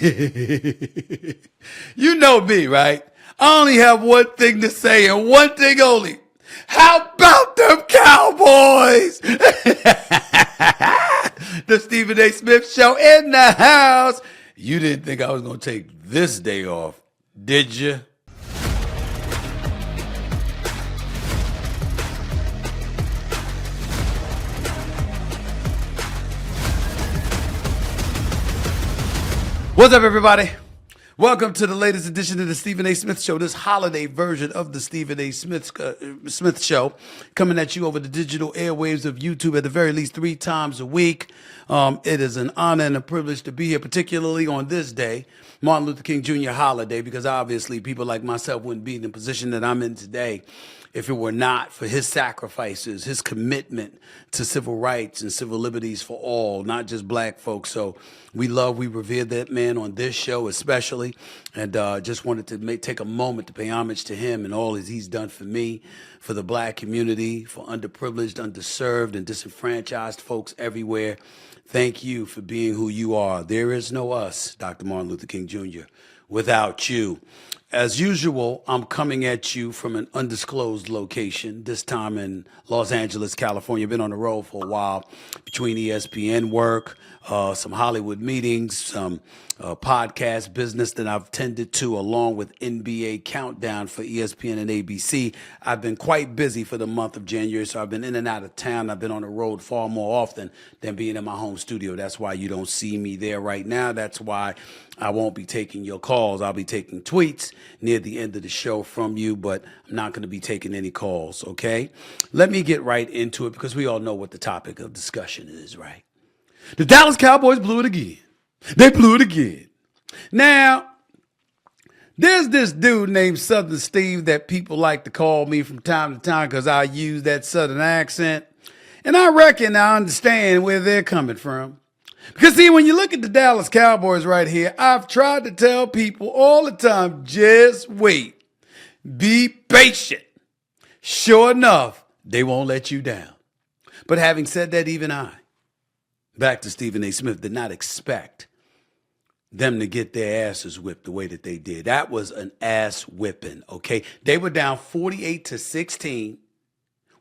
You know me, right? I only have one thing to say and one thing only. How about them Cowboys? The Stephen A. Smith Show in the house. You didn't think I was going to take this day off, did you? What's up, everybody? Welcome to the latest edition of the Stephen A. Smith Show, this holiday version of the Stephen A. Smith Show, coming at you over the digital airwaves of YouTube at the very least 3 times a week. It is an honor and a privilege to be here, particularly on this day, Martin Luther King Jr. holiday, because obviously people like myself wouldn't be in the position that I'm in today if it were not for his sacrifices, his commitment to civil rights and civil liberties for all, not just black folks. So we revere that man on this show especially, and just wanted to take a moment to pay homage to him and all that he's done for me, for the black community, for underprivileged, underserved, and disenfranchised folks everywhere. Thank you for being who you are. There is no us, Dr. Martin Luther King Jr., without you. As usual, I'm coming at you from an undisclosed location, this time in Los Angeles, California. Been on the road for a while between ESPN work, some Hollywood meetings, some podcast business that I've tended to, along with NBA Countdown for ESPN and ABC. I've been quite busy for the month of January, so I've been in and out of town. I've been on the road far more often than being in my home studio. That's why you don't see me there right now. That's why I won't be taking your calls. I'll be taking tweets near the end of the show from you, but I'm not going to be taking any calls, okay? Let me get right into it because we all know what the topic of discussion is, right? The Dallas Cowboys blew it again. They blew it again. Now, there's this dude named Southern Steve that people like to call me from time to time because I use that Southern accent. And I reckon I understand where they're coming from. Because, see, when you look at the Dallas Cowboys right here, I've tried to tell people all the time, just wait. Be patient. Sure enough, they won't let you down. But having said that, even I, back to Stephen A. Smith, did not expect them to get their asses whipped the way that they did. That was an ass whipping, okay? They were down 48-16.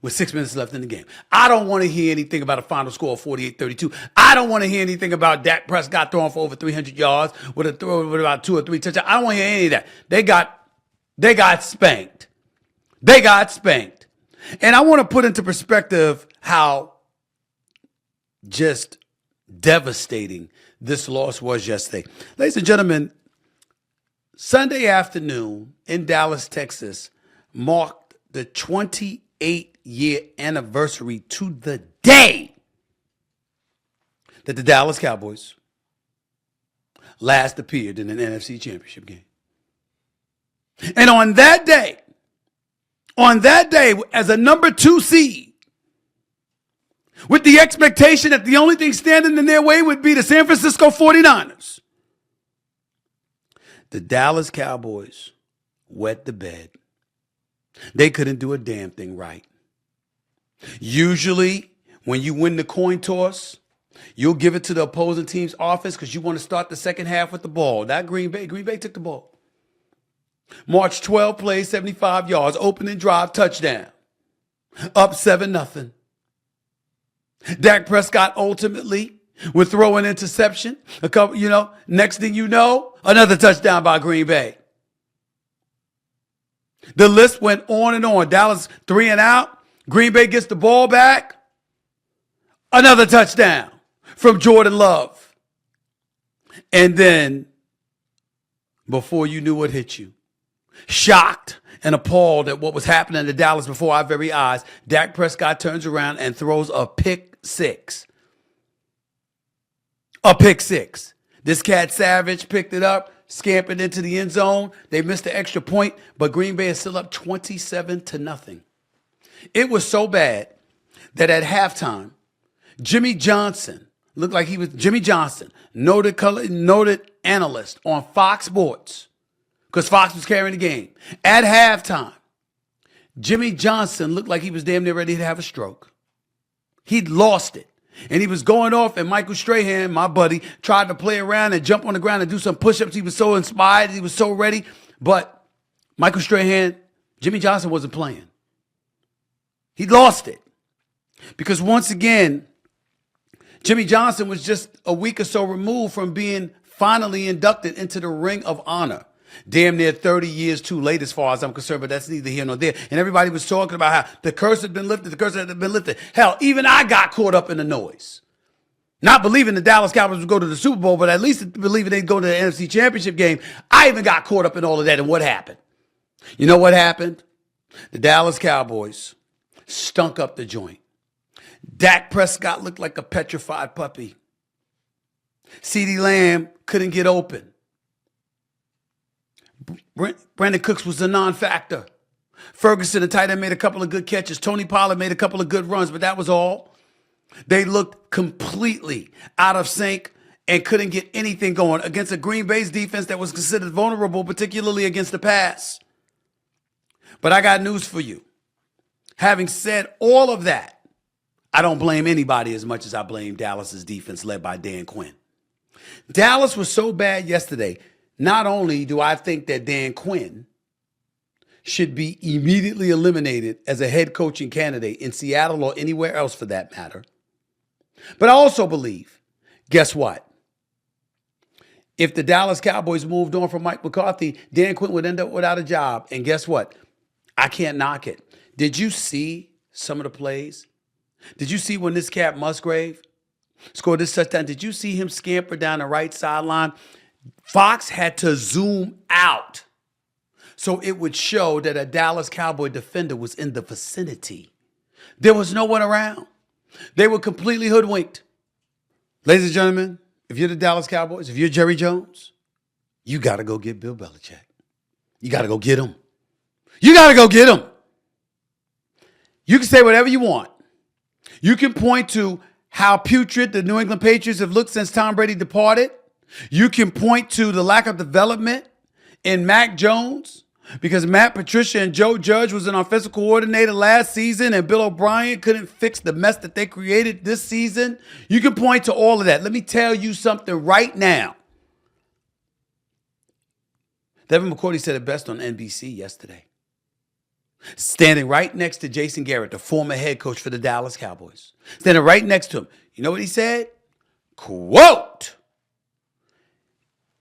With 6 minutes left in the game. I don't want to hear anything about a final score of 48-32. I don't want to hear anything about Dak Prescott throwing for over 300 yards with about 2 or 3 touchdowns. I don't want to hear any of that. They got spanked. They got spanked. And I want to put into perspective how just devastating this loss was yesterday. Ladies and gentlemen, Sunday afternoon in Dallas, Texas marked the 28-year anniversary to the day that the Dallas Cowboys last appeared in an NFC Championship game. And on that day, as a number 2 seed, with the expectation that the only thing standing in their way would be the San Francisco 49ers, the Dallas Cowboys wet the bed. They couldn't do a damn thing right. Usually, when you win the coin toss, you'll give it to the opposing team's offense because you want to start the second half with the ball. Not Green Bay. Green Bay took the ball. Marched 12 plays, 75 yards, opening drive, touchdown. Up 7-0. Dak Prescott ultimately would throw an interception. Next thing you know, another touchdown by Green Bay. The list went on and on. Dallas 3 and out. Green Bay gets the ball back. Another touchdown from Jordan Love. And then, before you knew what hit you, shocked and appalled at what was happening to Dallas before our very eyes, Dak Prescott turns around and throws a pick six. A pick six. This cat Savage picked it up, scampered into the end zone. They missed the extra point, but Green Bay is still up 27-0. It was so bad that at halftime, Jimmy Johnson, noted analyst on Fox Sports, because Fox was carrying the game. At halftime, Jimmy Johnson looked like he was damn near ready to have a stroke. He'd lost it. And he was going off, and Michael Strahan, my buddy, tried to play around and jump on the ground and do some push-ups. He was so inspired. He was so ready. But Michael Strahan, Jimmy Johnson wasn't playing. He lost it. Because once again, Jimmy Johnson was just a week or so removed from being finally inducted into the Ring of Honor. Damn near 30 years too late as far as I'm concerned, but that's neither here nor there. And everybody was talking about how the curse had been lifted, the curse had been lifted. Hell, even I got caught up in the noise. Not believing the Dallas Cowboys would go to the Super Bowl, but at least believing they'd go to the NFC Championship game. I even got caught up in all of that. And what happened? You know what happened? The Dallas Cowboys stunk up the joint. Dak Prescott looked like a petrified puppy. CeeDee Lamb couldn't get open. Brandon Cooks was a non-factor. Ferguson, the tight end, made a couple of good catches. Tony Pollard made a couple of good runs, but that was all. They looked completely out of sync and couldn't get anything going against a Green Bay's defense that was considered vulnerable, particularly against the pass. But I got news for you. Having said all of that, I don't blame anybody as much as I blame Dallas's defense led by Dan Quinn. Dallas was so bad yesterday. Not only do I think that Dan Quinn should be immediately eliminated as a head coaching candidate in Seattle or anywhere else for that matter, but I also believe, guess what? If the Dallas Cowboys moved on from Mike McCarthy, Dan Quinn would end up without a job. And guess what? I can't knock it. Did you see some of the plays? Did you see when this cat Musgrave scored this touchdown? Did you see him scamper down the right sideline? Fox had to zoom out so it would show that a Dallas Cowboy defender was in the vicinity. There was no one around. They were completely hoodwinked. Ladies and gentlemen, if you're the Dallas Cowboys, if you're Jerry Jones, you got to go get Bill Belichick. You got to go get him. You got to go get him. You can say whatever you want. You can point to how putrid the New England Patriots have looked since Tom Brady departed. You can point to the lack of development in Mac Jones because Matt Patricia and Joe Judge was an offensive coordinator last season and Bill O'Brien couldn't fix the mess that they created this season. You can point to all of that. Let me tell you something right now. Devin McCourty said it best on NBC yesterday. Standing right next to Jason Garrett, the former head coach for the Dallas Cowboys. Standing right next to him. You know what he said? Quote,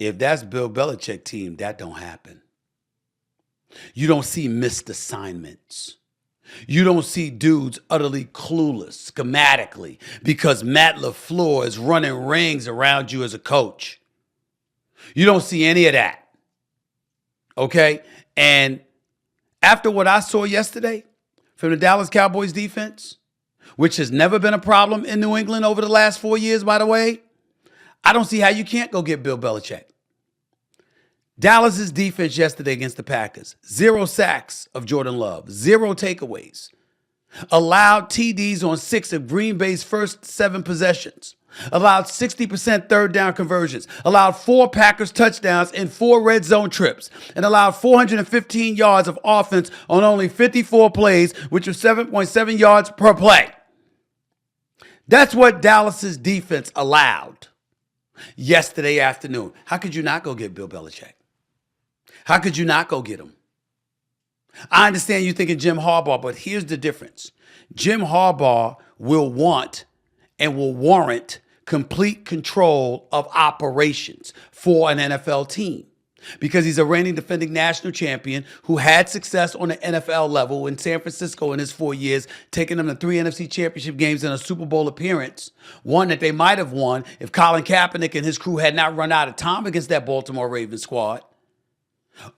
if that's Bill Belichick team, that don't happen. You don't see missed assignments. You don't see dudes utterly clueless schematically because Matt LaFleur is running rings around you as a coach. You don't see any of that. Okay? And after what I saw yesterday from the Dallas Cowboys defense, which has never been a problem in New England over the last 4 years, by the way, I don't see how you can't go get Bill Belichick. Dallas's defense yesterday against the Packers, 0 sacks of Jordan Love, 0 takeaways, allowed TDs on 6 of Green Bay's first 7 possessions, allowed 60% third down conversions, allowed 4 Packers touchdowns and 4 red zone trips, and allowed 415 yards of offense on only 54 plays, which was 7.7 yards per play. That's what Dallas's defense allowed yesterday afternoon. How could you not go get Bill Belichick? How could you not go get him? I understand you thinking Jim Harbaugh, but here's the difference. Jim Harbaugh will want and will warrant complete control of operations for an NFL team because he's a reigning defending national champion who had success on the NFL level in San Francisco in his 4 years, taking them to 3 NFC championship games and a Super Bowl appearance, one that they might have won if Colin Kaepernick and his crew had not run out of time against that Baltimore Ravens squad.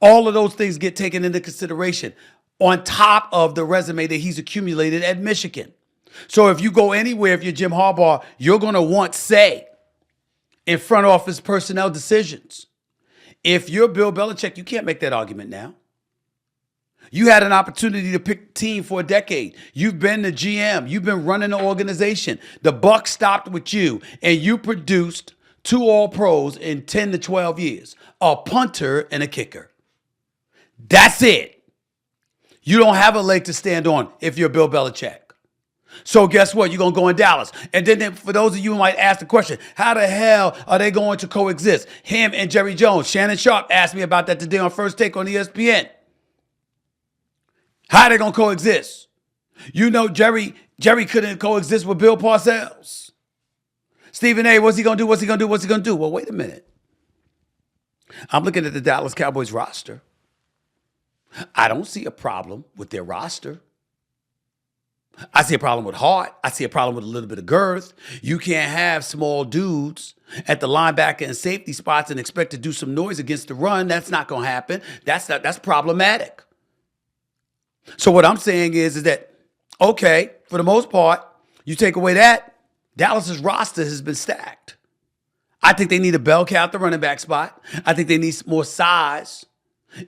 All of those things get taken into consideration on top of the resume that he's accumulated at Michigan. So if you go anywhere, if you're Jim Harbaugh, you're going to want say in front office personnel decisions. If you're Bill Belichick, you can't make that argument now. You had an opportunity to pick a team for a decade. You've been the GM. You've been running the organization. The buck stopped with you, and you produced 2 All-Pros in 10 to 12 years, a punter and a kicker. That's it. You don't have a leg to stand on if you're Bill Belichick. So guess what? You're going to go in Dallas. And then for those of you who might ask the question, how the hell are they going to coexist? Him and Jerry Jones. Shannon Sharp asked me about that today on First Take on ESPN. How are they going to coexist? You know Jerry couldn't coexist with Bill Parcells. Stephen A., what's he going to do? What's he going to do? What's he going to do? Well, wait a minute. I'm looking at the Dallas Cowboys roster. I don't see a problem with their roster. I see a problem with heart. I see a problem with a little bit of girth. You can't have small dudes at the linebacker and safety spots and expect to do some noise against the run. That's not going to happen. That's problematic. So what I'm saying is that, okay, for the most part, you take away that, Dallas's roster has been stacked. I think they need a bell cow at the running back spot. I think they need more size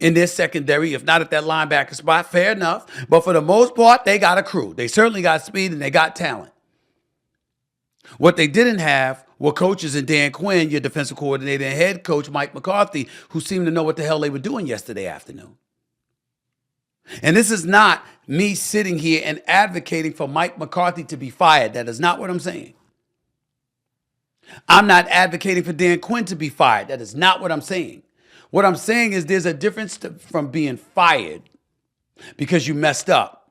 in their secondary, if not at that linebacker spot. Fair enough. But for the most part, they got a crew. They certainly got speed and they got talent. What they didn't have were coaches in Dan Quinn, your defensive coordinator, and head coach Mike McCarthy, who seemed to know what the hell they were doing yesterday afternoon. And this is not me sitting here and advocating for Mike McCarthy to be fired. That is not what I'm saying. I'm not advocating for Dan Quinn to be fired. That is not what I'm saying. What I'm saying is there's a difference from being fired because you messed up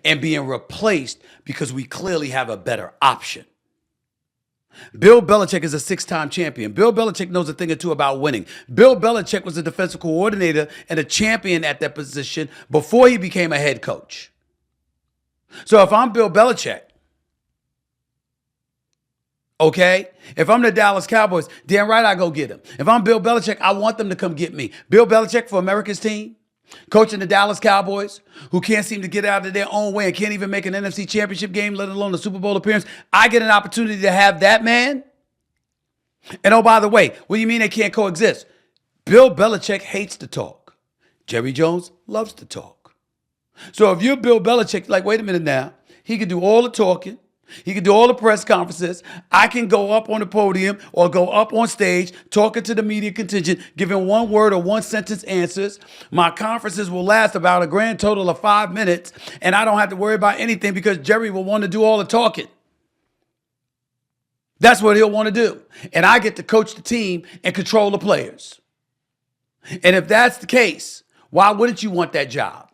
and being replaced because we clearly have a better option. Bill Belichick is a 6-time champion. Bill Belichick knows a thing or two about winning. Bill Belichick was a defensive coordinator and a champion at that position before he became a head coach. So if I'm Bill Belichick, okay, if I'm the Dallas Cowboys, damn right I go get him. If I'm Bill Belichick, I want them to come get me. Bill Belichick for America's team, coaching the Dallas Cowboys, who can't seem to get out of their own way and can't even make an NFC championship game, let alone a Super Bowl appearance. I get an opportunity to have that man. And oh, by the way, what do you mean they can't coexist? Bill Belichick hates to talk. Jerry Jones loves to talk. So if you're Bill Belichick, like, wait a minute now, he can do all the talking. He can do all the press conferences. I can go up on the podium or go up on stage talking to the media contingent, giving one word or one sentence answers. My conferences will last about a grand total of 5 minutes, and I don't have to worry about anything because Jerry will want to do all the talking. That's what he'll want to do. And I get to coach the team and control the players. And if that's the case, why wouldn't you want that job?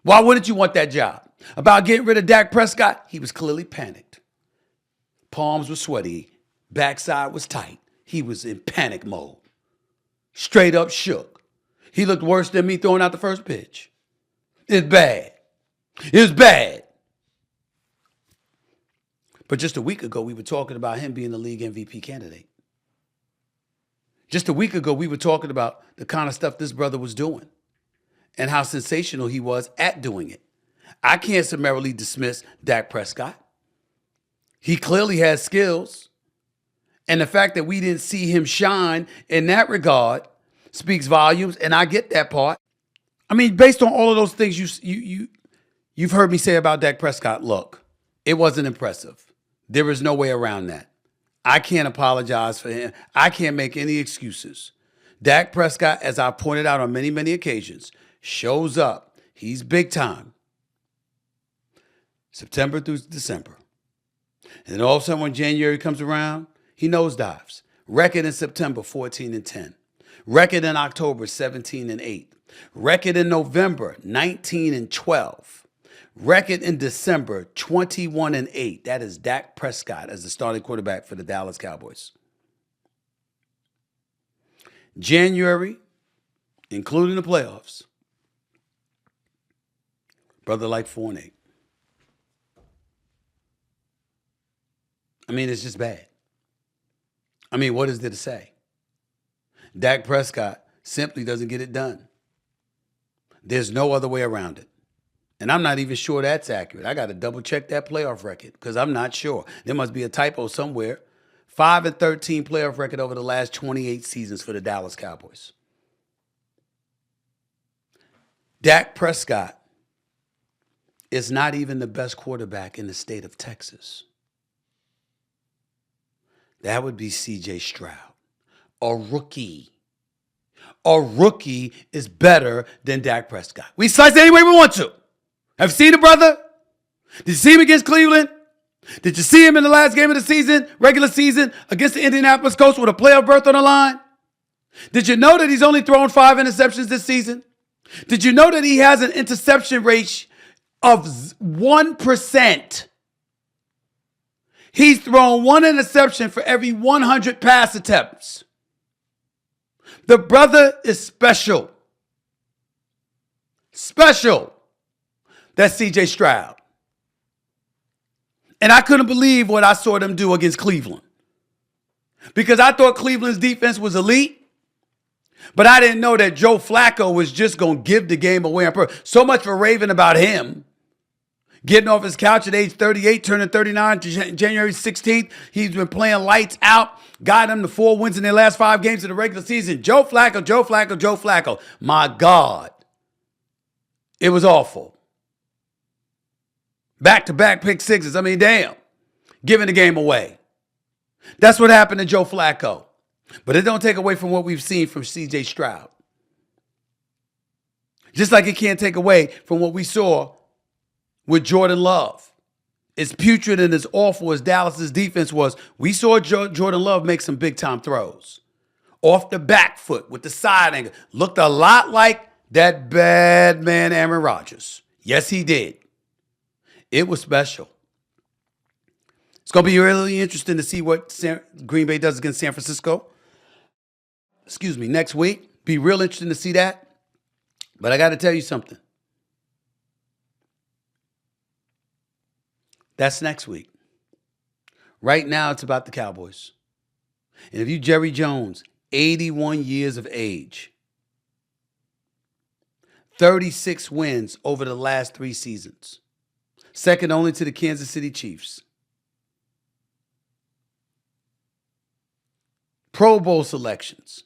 Why wouldn't you want that job? About getting rid of Dak Prescott, he was clearly panicked. Palms were sweaty. Backside was tight. He was in panic mode. Straight up shook. He looked worse than me throwing out the first pitch. It's bad. It was bad. But just a week ago, we were talking about him being the league MVP candidate. Just a week ago, we were talking about the kind of stuff this brother was doing and how sensational he was at doing it. I can't summarily dismiss Dak Prescott. He clearly has skills. And the fact that we didn't see him shine in that regard speaks volumes, and I get that part. I mean, based on all of those things you've heard me say about Dak Prescott, look, it wasn't impressive. There is no way around that. I can't apologize for him. I can't make any excuses. Dak Prescott, as I've pointed out on many, many occasions, shows up. He's big time. September through December. And then all of a sudden when January comes around, he nosedives. Record in September, 14-10. Record in October, 17-8. Record in November, 19-12. Record in December, 21-8. That is Dak Prescott as the starting quarterback for the Dallas Cowboys. January, including the playoffs, brother like 4-8. I mean, it's just bad. I mean, what is there to say? Dak Prescott simply doesn't get it done. There's no other way around it. And I'm not even sure that's accurate. I got to double check that playoff record because I'm not sure. There must be a typo somewhere. 5-13 playoff record over the last 28 seasons for the Dallas Cowboys. Dak Prescott is not even the best quarterback in the state of Texas. That would be C.J. Stroud, a rookie. A rookie is better than Dak Prescott. We slice it any way we want to. Have you seen the brother? Did you see him against Cleveland? Did you see him in the last game of the season, regular season, against the Indianapolis Colts with a playoff berth on the line? Did you know that he's only thrown 5 interceptions this season? Did you know that he has an interception rate of 1%? He's thrown 1 interception for every 100 pass attempts. The brother is special. Special. That's C.J. Stroud. And I couldn't believe what I saw them do against Cleveland. Because I thought Cleveland's defense was elite. But I didn't know that Joe Flacco was just going to give the game away on purpose. So much for raving about him. Getting off his couch at age 38, turning 39, January 16th. He's been playing lights out. Got them to 4 wins in their last 5 games of the regular season. Joe Flacco, Joe Flacco, Joe Flacco. My God. It was awful. Back-to-back pick sixes. I mean, damn. Giving the game away. That's what happened to Joe Flacco. But it don't take away from what we've seen from C.J. Stroud. Just like it can't take away from what we saw with Jordan Love. As putrid and as awful as Dallas's defense was, we saw Jordan Love make some big-time throws. Off the back foot with the side angle. Looked a lot like that bad man Aaron Rodgers. Yes, he did. It was special. It's going to be really interesting to see what Green Bay does against San Francisco. Next week. Be real interesting to see that. But I got to tell you something. That's next week. Right now, it's about the Cowboys. And if you Jerry Jones, 81 years of age, 36 wins over the last 3 seasons, second only to the Kansas City Chiefs. Pro Bowl selections,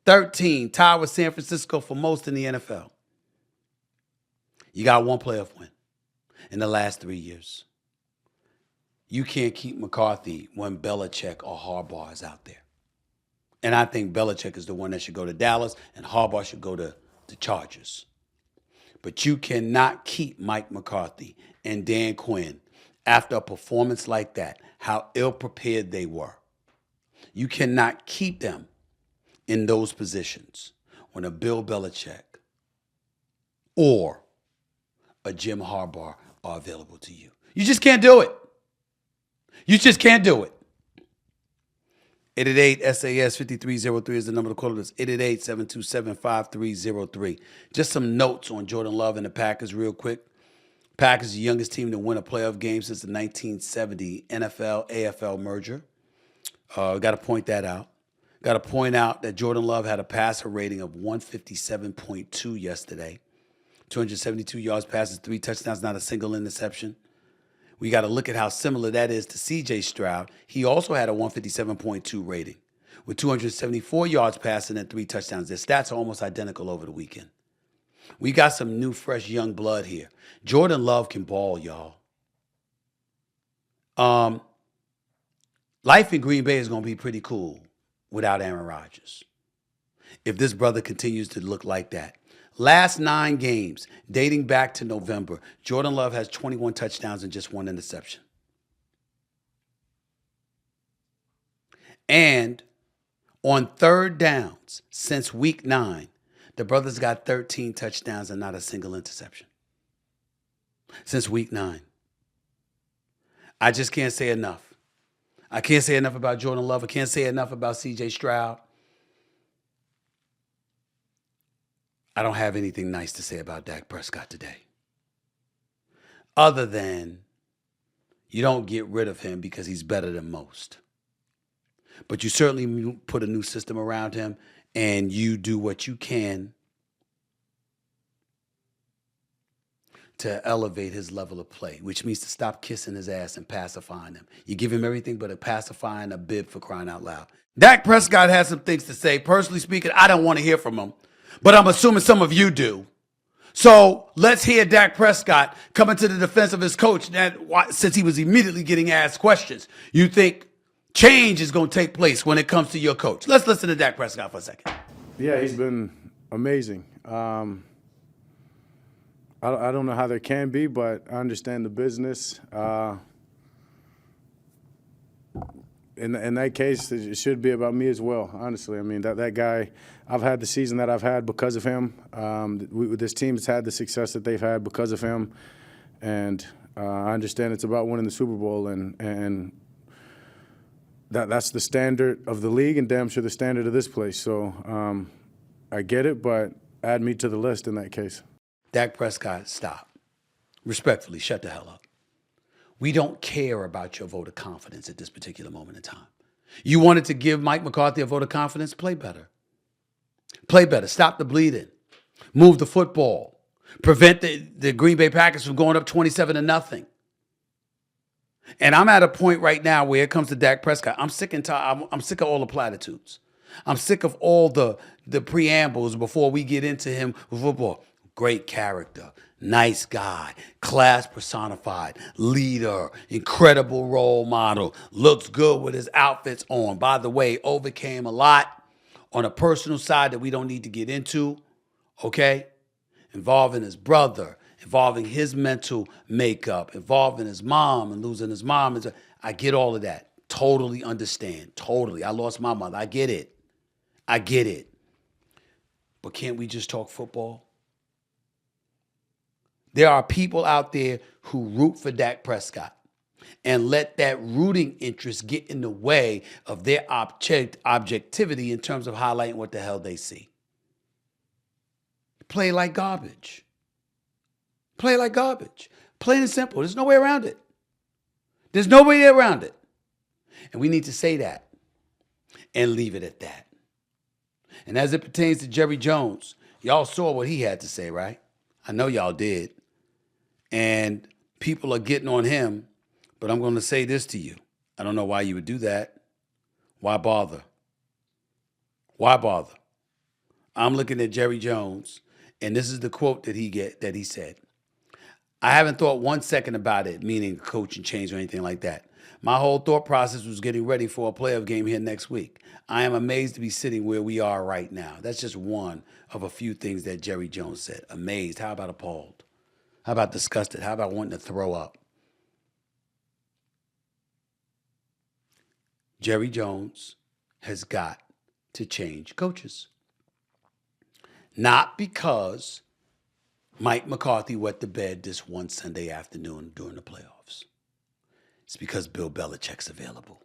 13, tied with San Francisco for most in the NFL. You got 1 playoff win in the last 3 years. You can't keep McCarthy when Belichick or Harbaugh is out there. And I think Belichick is the one that should go to Dallas and Harbaugh should go to the Chargers. But you cannot keep Mike McCarthy and Dan Quinn after a performance like that, how ill-prepared they were. You cannot keep them in those positions when a Bill Belichick or a Jim Harbaugh are available to you. You just can't do it. You just can't do it. 888-SAS-5303 is the number to call us. 888-727-5303. Just some notes on Jordan Love and the Packers real quick. Packers are the youngest team to win a playoff game since the 1970 NFL-AFL merger. Got to point that out. Got to point out that Jordan Love had a passer rating of 157.2 yesterday. 272 yards passes, 3 touchdowns, not a single interception. We got to look at how similar that is to C.J. Stroud. He also had a 157.2 rating with 274 yards passing and 3 touchdowns. Their stats are almost identical over the weekend. We got some new, fresh, young blood here. Jordan Love can ball, y'all. Life in Green Bay is going to be pretty cool without Aaron Rodgers. If this brother continues to look like that. Last 9 games, dating back to November, Jordan Love has 21 touchdowns and just 1 interception. And on 3rd downs since week 9, the brother's got 13 touchdowns and not a single interception. Since week 9. I just can't say enough. I can't say enough about Jordan Love. I can't say enough about C.J. Stroud. I don't have anything nice to say about Dak Prescott today. Other than you don't get rid of him because he's better than most. But you certainly put a new system around him and you do what you can to elevate his level of play, which means to stop kissing his ass and pacifying him. You give him everything but a pacifier and a bib for crying out loud. Dak Prescott has some things to say. Personally speaking, I don't want to hear from him. But I'm assuming some of you do. So let's hear Dak Prescott coming to the defense of his coach since he was immediately getting asked questions. You think change is going to take place when it comes to your coach? Let's listen to Dak Prescott for a second. Yeah, he's been amazing. I don't know how there can be, but I understand the business. In that case, it should be about me as well, honestly. I mean, that guy, I've had the season that I've had because of him. This team's had the success that they've had because of him. And I understand it's about winning the Super Bowl, and that's the standard of the league and damn sure the standard of this place. So I get it, but add me to the list in that case. Dak Prescott, stop. Respectfully, shut the hell up. We don't care about your vote of confidence at this particular moment in time. You wanted to give Mike McCarthy a vote of confidence? Play better. Play better. Stop the bleeding. Move the football. Prevent the Green Bay Packers from going up 27-0. And I'm at a point right now where it comes to Dak Prescott. I'm sick and tired. I'm sick of all the platitudes. I'm sick of all the preambles before we get into him with football. Great character, nice guy, class personified, leader, incredible role model, looks good with his outfits on. By the way, overcame a lot on a personal side that we don't need to get into, okay? Involving his brother, involving his mental makeup, involving his mom and losing his mom. I get all of that. Totally understand. Totally. I lost my mother. I get it. I get it. But can't we just talk football? There are people out there who root for Dak Prescott and let that rooting interest get in the way of their objectivity in terms of highlighting what the hell they see. Play like garbage. Play like garbage. Plain and simple. There's no way around it. There's no way around it. And we need to say that and leave it at that. And as it pertains to Jerry Jones, y'all saw what he had to say, right? I know y'all did. And people are getting on him, but I'm going to say this to you. I don't know why you would do that. Why bother? Why bother? I'm looking at Jerry Jones, and this is the quote that he said. I haven't thought 1 second about it, meaning coaching change or anything like that. My whole thought process was getting ready for a playoff game here next week. I am amazed to be sitting where we are right now. That's just one of a few things that Jerry Jones said. Amazed. How about appalled? How about disgusted? How about wanting to throw up? Jerry Jones has got to change coaches. Not because Mike McCarthy wet the bed this one Sunday afternoon during the playoffs. It's because Bill Belichick's available.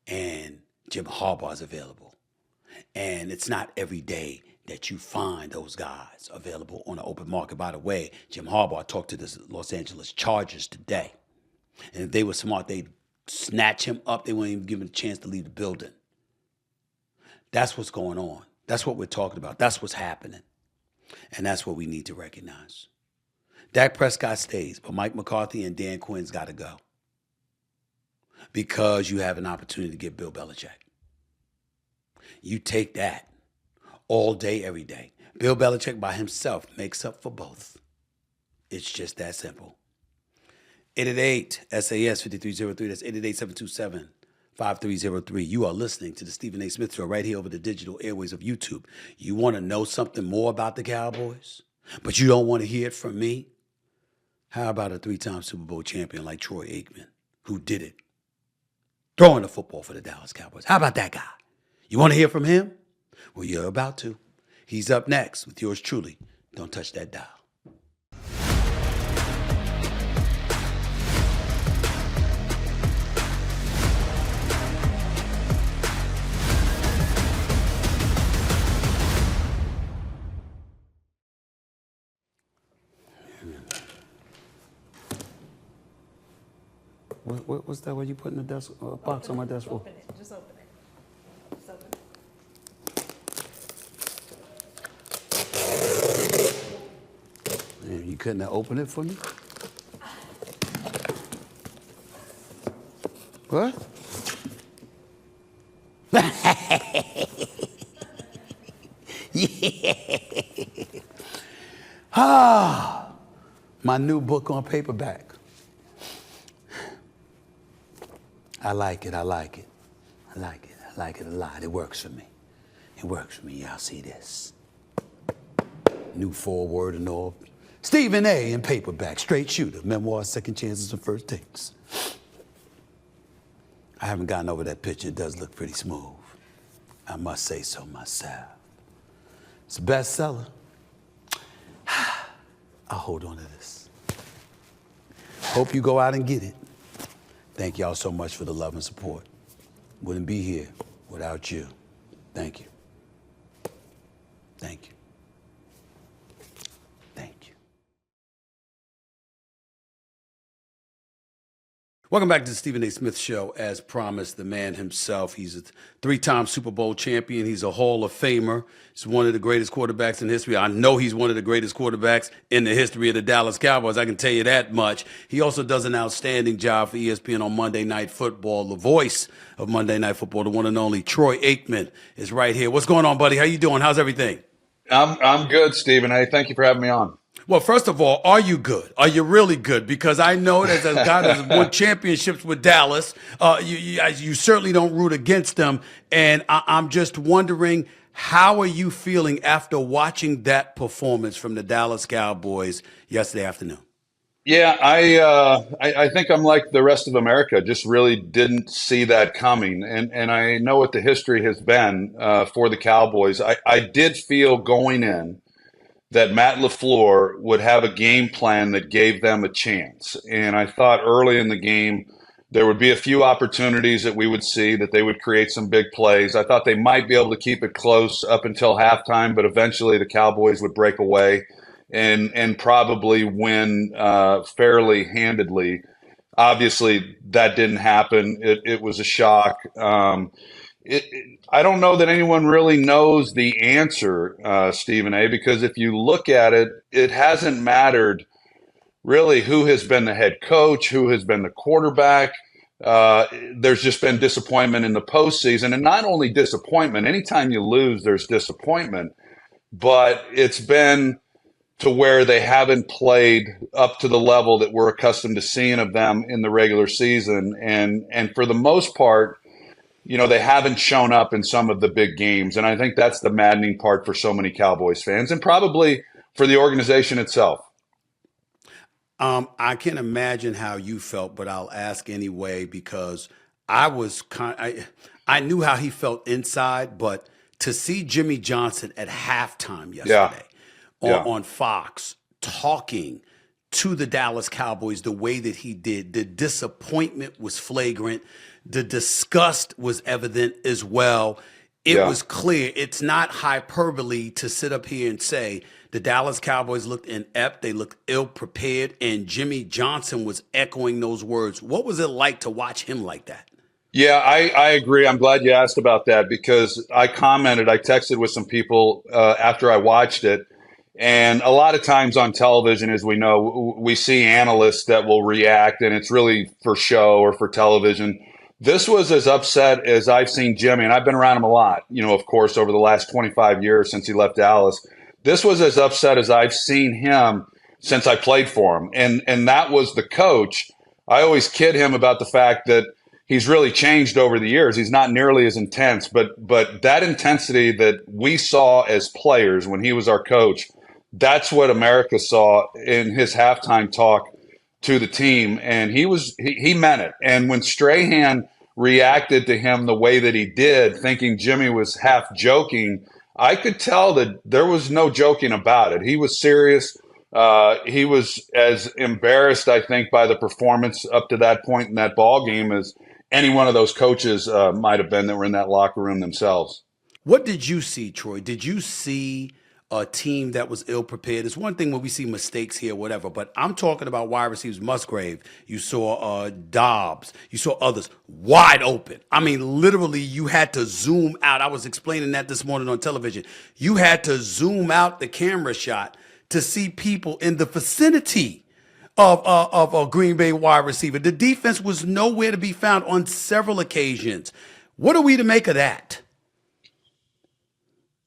And Jim Harbaugh's available. And it's not every day that you find those guys available on the open market. By the way, Jim Harbaugh talked to the Los Angeles Chargers today. And if they were smart, they'd snatch him up. They wouldn't even give him a chance to leave the building. That's what's going on. That's what we're talking about. That's what's happening. And that's what we need to recognize. Dak Prescott stays, but Mike McCarthy and Dan Quinn's got to go. Because you have an opportunity to get Bill Belichick. You take that all day, every day. Bill Belichick by himself makes up for both. It's just that simple. 888-SAS-5303. That's 888-727-5303. You are listening to the Stephen A. Smith Show right here over the digital airways of YouTube. You want to know something more about the Cowboys, but you don't want to hear it from me? How about a 3-time Super Bowl champion like Troy Aikman, who did it, throwing the football for the Dallas Cowboys? How about that guy? You want to hear from him? Well, you're about to. He's up next with yours truly. Don't touch that dial. What's that? What you put in the desk box on my desk for? Open it. Just open it. Just open it. Man, you couldn't have opened it for me? What? Yeah. Ah, my new book on paperback. I like it. I like it. I like it. I like it a lot. It works for me. It works for me. Y'all see this. New foreword and all. Stephen A. in paperback, straight shooter, memoirs, second chances, and first takes. I haven't gotten over that picture. It does look pretty smooth. I must say so myself. It's a bestseller. I'll hold on to this. Hope you go out and get it. Thank y'all so much for the love and support. Wouldn't be here without you. Thank you. Thank you. Thank you. Welcome back to the Stephen A. Smith Show. As promised, the man himself. He's a three-time Super Bowl champion. He's a Hall of Famer. He's one of the greatest quarterbacks in history. I know he's one of the greatest quarterbacks in the history of the Dallas Cowboys. I can tell you that much. He also does an outstanding job for ESPN on Monday Night Football. The voice of Monday Night Football, the one and only Troy Aikman, is right here. What's going on, buddy? How you doing? How's everything? I'm good, Stephen A. Thank you for having me on. Well, first of all, are you good? Are you really good? Because I know that as a guy that's won championships with Dallas, you certainly don't root against them. And I'm just wondering, how are you feeling after watching that performance from the Dallas Cowboys yesterday afternoon? Yeah, I think I'm like the rest of America. Just really didn't see that coming, and I know what the history has been for the Cowboys. I did feel going in that Matt LaFleur would have a game plan that gave them a chance. And I thought early in the game, there would be a few opportunities that we would see that they would create some big plays. I thought they might be able to keep it close up until halftime, but eventually the Cowboys would break away and probably win fairly handedly. Obviously, that didn't happen. It was a shock. I don't know that anyone really knows the answer, Stephen A., because if you look at it, it hasn't mattered really who has been the head coach, who has been the quarterback. There's just been disappointment in the postseason. And not only disappointment, anytime you lose, there's disappointment. But it's been to where they haven't played up to the level that we're accustomed to seeing of them in the regular season. And for the most part, you know, they haven't shown up in some of the big games. And I think that's the maddening part for so many Cowboys fans and probably for the organization itself. I can imagine how you felt, but I'll ask anyway because I knew how he felt inside, but to see Jimmy Johnson at halftime yesterday on Fox talking to the Dallas Cowboys the way that he did, the disappointment was flagrant. The disgust was evident as well. It was clear. It's not hyperbole to sit up here and say the Dallas Cowboys looked inept, they looked ill-prepared, and Jimmy Johnson was echoing those words. What was it like to watch him like that? Yeah, I agree. I'm glad you asked about that because I texted with some people after I watched it. And a lot of times on television, as we know, we see analysts that will react, and it's really for show or for television. This was as upset as I've seen Jimmy, and I've been around him a lot, you know, of course, over the last 25 years since he left Dallas. This was as upset as I've seen him since I played for him. And that was the coach. I always kid him about the fact that he's really changed over the years. He's not nearly as intense, but that intensity that we saw as players when he was our coach, that's what America saw in his halftime talk to the team. And he meant it. And when Strahan reacted to him the way that he did, thinking Jimmy was half joking, I could tell that there was no joking about it. He was serious. He was as embarrassed, I think, by the performance up to that point in that ball game as any one of those coaches might have been that were in that locker room themselves. What did you see, Troy? Did you see a team that was ill-prepared? It's one thing when we see mistakes here, whatever, but I'm talking about wide receivers. Musgrave, you saw Dobbs, you saw others wide open. I mean, literally, you had to zoom out. I was explaining that this morning on television. You had to zoom out the camera shot to see people in the vicinity of a Green Bay wide receiver. The defense was nowhere to be found on several occasions. What are we to make of that?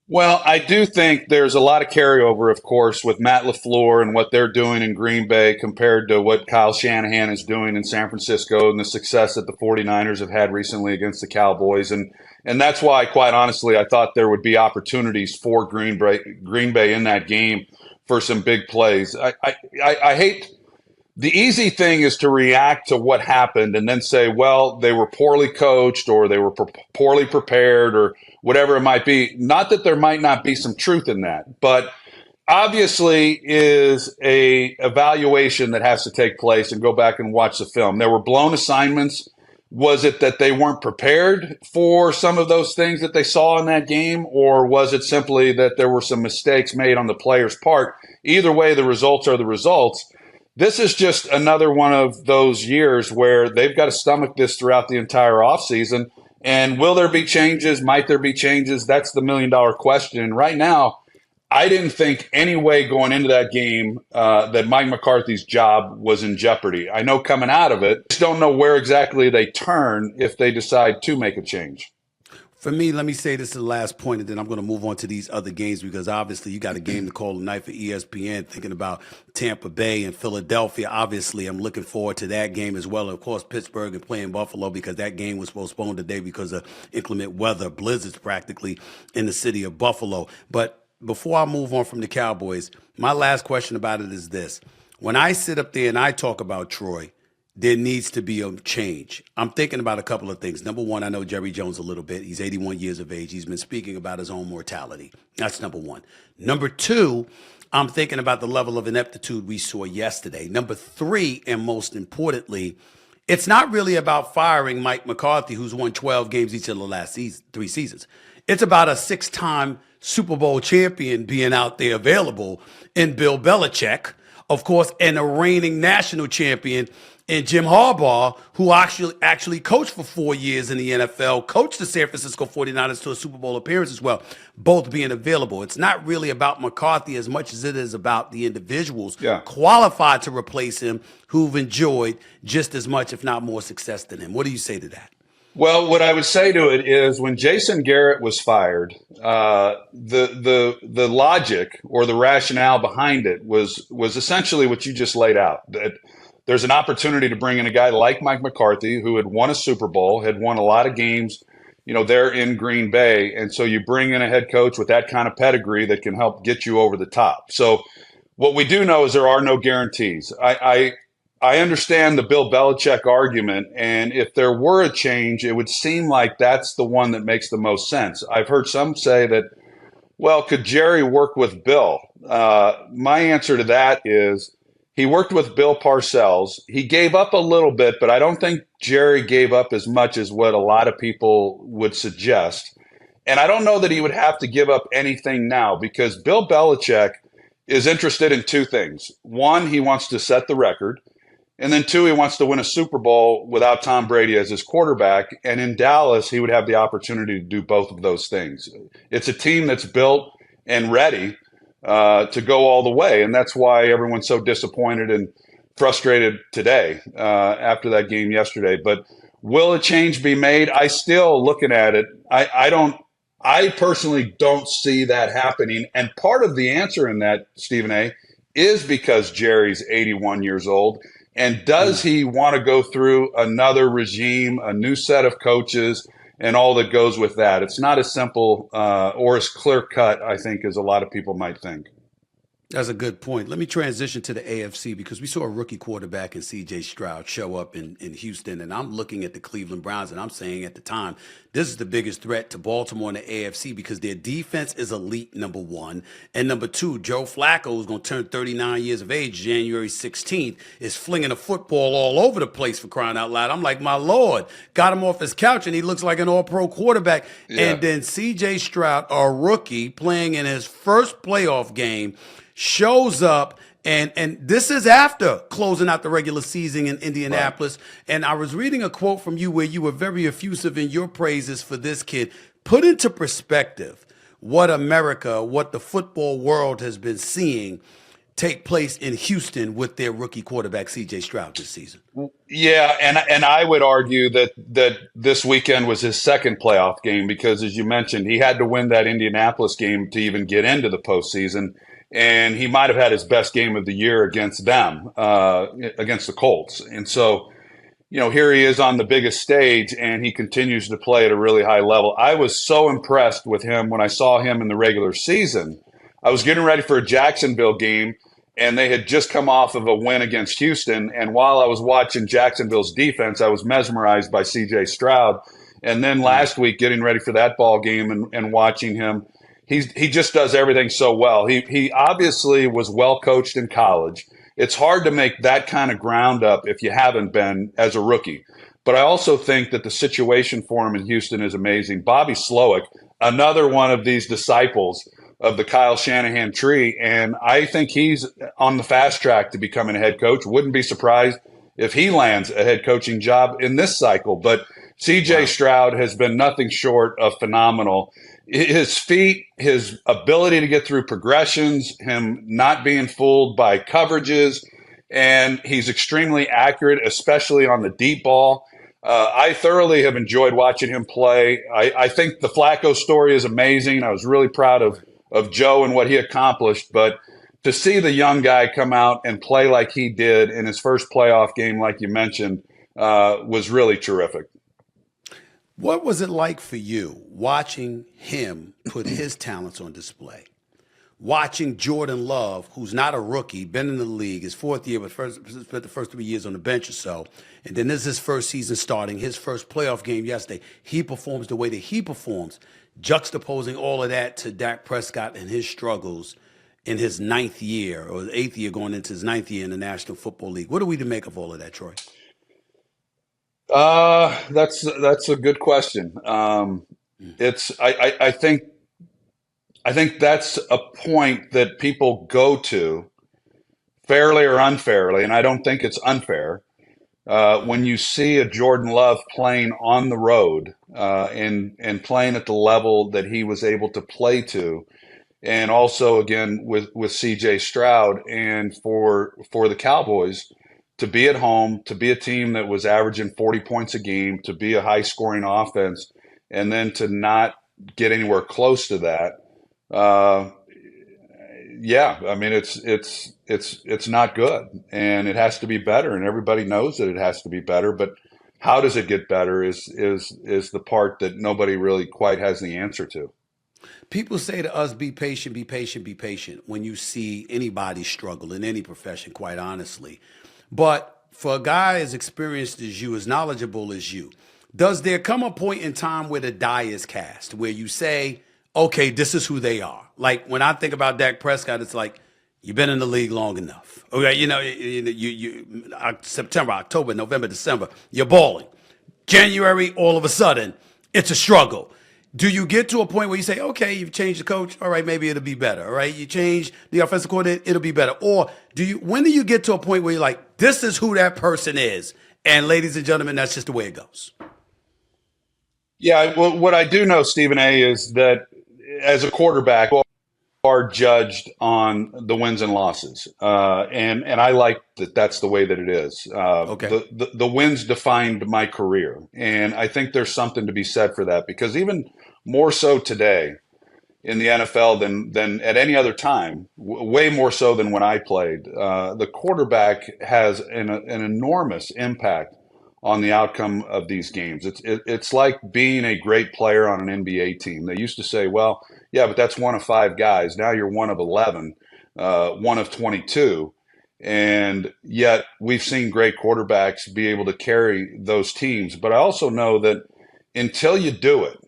Well, I do think there's a lot of carryover, of course, with Matt LaFleur and what they're doing in Green Bay compared to what Kyle Shanahan is doing in San Francisco and the success that the 49ers have had recently against the Cowboys. And that's why, quite honestly, I thought there would be opportunities for Green Bay in that game for some big plays. I hate the easy thing is to react to what happened and then say, well, they were poorly coached or they were poorly prepared or whatever it might be. Not that there might not be some truth in that, but obviously is a evaluation that has to take place and go back and watch the film. There were blown assignments. Was it that they weren't prepared for some of those things that they saw in that game, or was it simply that there were some mistakes made on the player's part? Either way, the results are the results. This is just another one of those years where they've got to stomach this throughout the entire offseason. And will there be changes? Might there be changes? That's the million-dollar question. And right now, I didn't think any way going into that game that Mike McCarthy's job was in jeopardy. I know coming out of it, just don't know where exactly they turn if they decide to make a change. For me, let me say this is the last point, and then I'm going to move on to these other games because obviously you got a game to call tonight for ESPN, thinking about Tampa Bay and Philadelphia. Obviously, I'm looking forward to that game as well. And of course, Pittsburgh and playing Buffalo because that game was postponed today because of inclement weather, blizzards practically in the city of Buffalo. But before I move on from the Cowboys, my last question about it is this. When I sit up there and I talk about Troy, there needs to be a change. I'm thinking about a couple of things. Number one, I know Jerry Jones a little bit. He's 81 years of age. He's been speaking about his own mortality. That's number one. Number two, I'm thinking about the level of ineptitude we saw yesterday. Number three, and most importantly, it's not really about firing Mike McCarthy, who's won 12 games each of the last 3 seasons. It's about a 6-time Super Bowl champion being out there available in Bill Belichick, of course, and a reigning national champion and Jim Harbaugh, who actually coached for 4 years in the NFL, coached the San Francisco 49ers to a Super Bowl appearance as well, both being available. It's not really about McCarthy as much as it is about the individuals qualified to replace him who've enjoyed just as much, if not more, success than him. What do you say to that? Well, what I would say to it is when Jason Garrett was fired, the logic or the rationale behind it was essentially what you just laid out, that there's an opportunity to bring in a guy like Mike McCarthy, who had won a Super Bowl, had won a lot of games, there in Green Bay. And so you bring in a head coach with that kind of pedigree that can help get you over the top. So what we do know is there are no guarantees. I understand the Bill Belichick argument, and if there were a change, it would seem like that's the one that makes the most sense. I've heard some say that, well, could Jerry work with Bill? My answer to that is, he worked with Bill Parcells. He gave up a little bit, but I don't think Jerry gave up as much as what a lot of people would suggest. And I don't know that he would have to give up anything now because Bill Belichick is interested in two things. One, he wants to set the record. And then two, he wants to win a Super Bowl without Tom Brady as his quarterback. And in Dallas, he would have the opportunity to do both of those things. It's a team that's built and ready to go all the way. And that's why everyone's so disappointed and frustrated today after that game yesterday. But will a change be made? I still, looking at it, I personally don't see that happening. And part of the answer in that, Stephen A., is because Jerry's 81 years old. And does he want to go through another regime, a new set of coaches, and all that goes with that? It's not as simple or as clear-cut, I think, as a lot of people might think. That's a good point. Let me transition to the AFC because we saw a rookie quarterback in C.J. Stroud show up in Houston, and I'm looking at the Cleveland Browns, and I'm saying at the time, this is the biggest threat to Baltimore in the AFC because their defense is elite, number one. And number two, Joe Flacco, who's going to turn 39 years of age January 16th, is flinging a football all over the place for crying out loud. I'm like, my Lord, got him off his couch, and he looks like an all-pro quarterback. Yeah. And then C.J. Stroud, a rookie, playing in his first playoff game, shows up, and this is after closing out the regular season in Indianapolis. Right. And I was reading a quote from you where you were very effusive in your praises for this kid. Put into perspective what America, what the football world has been seeing take place in Houston with their rookie quarterback, C.J. Stroud, this season. Yeah, and I would argue that this weekend was his second playoff game because, as you mentioned, he had to win that Indianapolis game to even get into the postseason. And he might have had his best game of the year against them, against the Colts. And so, here he is on the biggest stage, and he continues to play at a really high level. I was so impressed with him when I saw him in the regular season I was getting ready for a Jacksonville game, and they had just come off of a win against Houston. And while I was watching Jacksonville's defense, I was mesmerized by C.J. Stroud. And then last week, getting ready for that ball game and watching him, he just does everything so well. He obviously was well coached in college. It's hard to make that kind of ground up if you haven't been as a rookie. But I also think that the situation for him in Houston is amazing. Bobby Slowick, another one of these disciples of the Kyle Shanahan tree, and I think he's on the fast track to becoming a head coach. Wouldn't be surprised if he lands a head coaching job in this cycle. But C.J. Stroud has been nothing short of phenomenal. His feet, his ability to get through progressions, him not being fooled by coverages, and he's extremely accurate, especially on the deep ball. I thoroughly have enjoyed watching him play. I think the Flacco story is amazing. I was really proud of Joe and what he accomplished. But to see the young guy come out and play like he did in his first playoff game, like you mentioned, was really terrific. What was it like for you watching him put his talents on display? Watching Jordan Love, who's not a rookie, been in the league, his fourth year, but spent the first 3 years on the bench or so, and then this is his first season starting, his first playoff game yesterday. He performs the way that he performs, juxtaposing all of that to Dak Prescott and his struggles in his 9th year, or 8th year going into his 9th year in the National Football League. What are we to make of all of that, Troy? That's a good question. I think that's a point that people go to fairly or unfairly, and I don't think it's unfair. When you see a Jordan Love playing on the road and playing at the level that he was able to play to, and also again with C.J. Stroud, and for the Cowboys to be at home, to be a team that was averaging 40 points a game, to be a high-scoring offense, and then to not get anywhere close to that. Yeah, I mean it's not good, and it has to be better, and everybody knows that it has to be better. But how does it get better is the part that nobody really quite has the answer to. People say to us, be patient, be patient, be patient when you see anybody struggle in any profession, quite honestly. But for a guy as experienced as you, as knowledgeable as you, does there come a point in time where the die is cast, where you say, okay, this is who they are? Like when I think about Dak Prescott, it's like, you've been in the league long enough. Okay, you September, October, November, December, you're balling. January, all of a sudden, it's a struggle. Do you get to a point where you say, okay, you've changed the coach, all right, maybe it'll be better, all right? You change the offensive coordinator, it'll be better. Or when do you get to a point where you're like, this is who that person is, and ladies and gentlemen, that's just the way it goes? Yeah, well, what I do know, Stephen A., is that as a quarterback, are judged on the wins and losses, and I like that. That's the way that it is. Okay. The wins defined my career, and I think there's something to be said for that, because even more so today in the NFL than at any other time, way more so than when I played. The quarterback has an enormous impact on the outcome of these games. It's like being a great player on an NBA team. They used to say, well, yeah, but that's one of 5 guys. Now you're one of 11, one of 22. And yet we've seen great quarterbacks be able to carry those teams. But I also know that until you do it,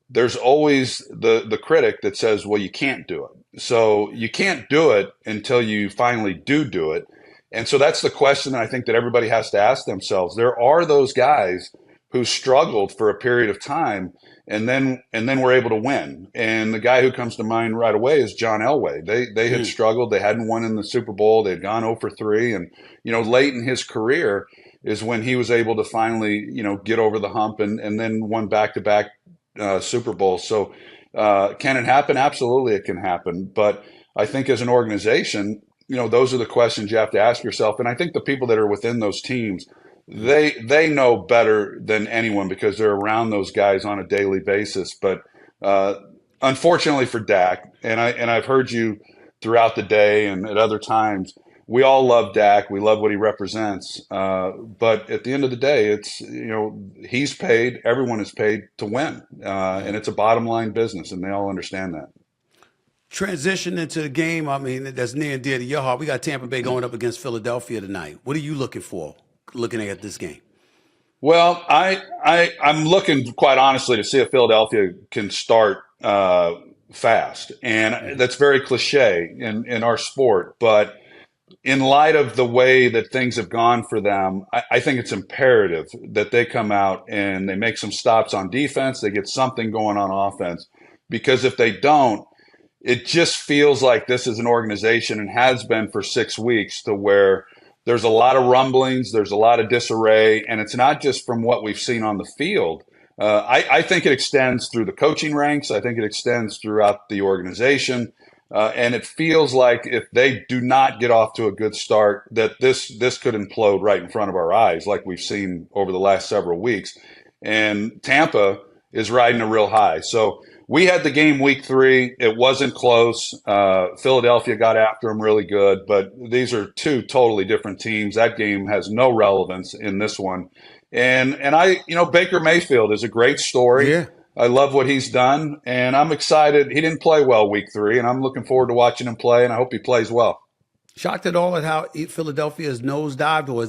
there's always the critic that says, well, you can't do it. So you can't do it until you finally do it. And so that's the question I think that everybody has to ask themselves. There are those guys who struggled for a period of time and then were able to win. And the guy who comes to mind right away is John Elway. They had struggled. They hadn't won in the Super Bowl. They'd gone 0 for 3. And, late in his career is when he was able to finally, get over the hump and then won back-to-back Super Bowls. So can it happen? Absolutely it can happen. But I think as an organization, those are the questions you have to ask yourself. And I think the people that are within those teams, they know better than anyone because they're around those guys on a daily basis. But unfortunately for Dak, and I've heard you throughout the day and at other times, we all love Dak. We love what he represents. But at the end of the day, it's, he's paid, everyone is paid to win. And it's a bottom line business, and they all understand that. Transition into the game, I mean, that's near and dear to your heart. We got Tampa Bay going up against Philadelphia tonight. What are you looking for, looking at this game? Well, I'm looking quite honestly to see if Philadelphia can start fast, and that's very cliche in our sport. But in light of the way that things have gone for them, I think it's imperative that they come out and they make some stops on defense. They get something going on offense, because if they don't, it just feels like this is an organization, and has been for 6 weeks, to where there's a lot of rumblings, there's a lot of disarray, and it's not just from what we've seen on the field. I think it extends through the coaching ranks. I think it extends throughout the organization. And it feels like if they do not get off to a good start, that this could implode right in front of our eyes, like we've seen over the last several weeks. And Tampa is riding a real high. So we had the game week 3. It wasn't close. Philadelphia got after them really good, but these are two totally different teams. That game has no relevance in this one. And Baker Mayfield is a great story. Yeah. I love what he's done, and I'm excited. He didn't play well week 3, and I'm looking forward to watching him play, and I hope he plays well. Shocked at all at how Philadelphia has nosedived, or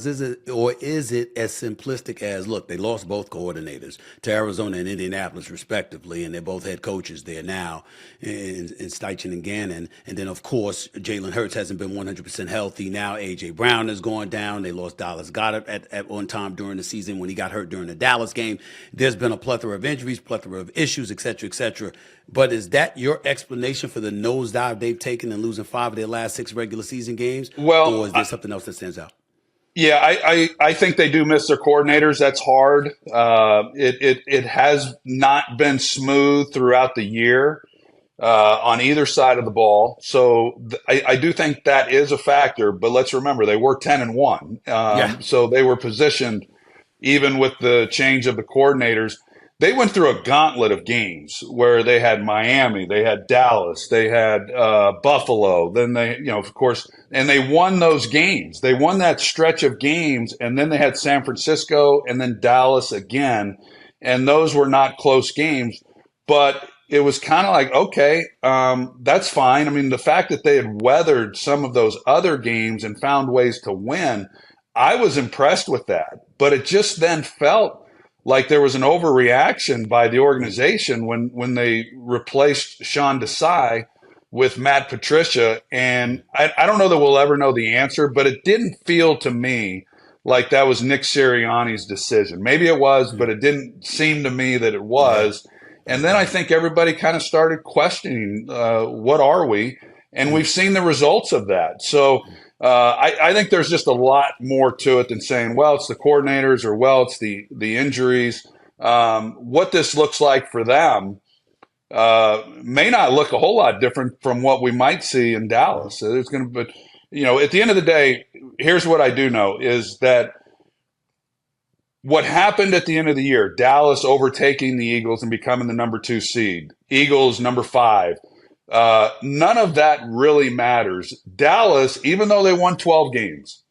is it as simplistic as, look, they lost both coordinators to Arizona and Indianapolis respectively, and they're both head coaches there now in Steichen and Gannon. And then, of course, Jalen Hurts hasn't been 100% healthy. Now A.J. Brown is going down. They lost Dallas Goedert at one time during the season when he got hurt during the Dallas game. There's been a plethora of injuries, plethora of issues, et cetera, et cetera. But is that your explanation for the nosedive they've taken and losing 5 of their last 6 regular season games? Well, or is there something else that stands out? Yeah, I think they do miss their coordinators. That's hard. It has not been smooth throughout the year on either side of the ball. So I do think that is a factor. But let's remember, they were 10-1. So they were positioned, even with the change of the coordinators. They went through a gauntlet of games where they had Miami, they had Dallas, they had Buffalo. Then they, of course, and they won those games. They won that stretch of games, and then they had San Francisco and then Dallas again. And those were not close games, but it was kind of like, okay, that's fine. I mean, the fact that they had weathered some of those other games and found ways to win, I was impressed with that. But it just then felt like there was an overreaction by the organization when they replaced Sean Desai with Matt Patricia. And I don't know that we'll ever know the answer, but it didn't feel to me like that was Nick Sirianni's decision. Maybe it was, but it didn't seem to me that it was. And then I think everybody kind of started questioning, what are we? And we've seen the results of that. So I think there's just a lot more to it than saying, well, it's the coordinators or, well, it's the injuries. What this looks like for them may not look a whole lot different from what we might see in Dallas. So there's going to be, at the end of the day, here's what I do know is that what happened at the end of the year, Dallas overtaking the Eagles and becoming the number 2 seed, Eagles number 5. None of that really matters. Dallas, even though they won 12 games,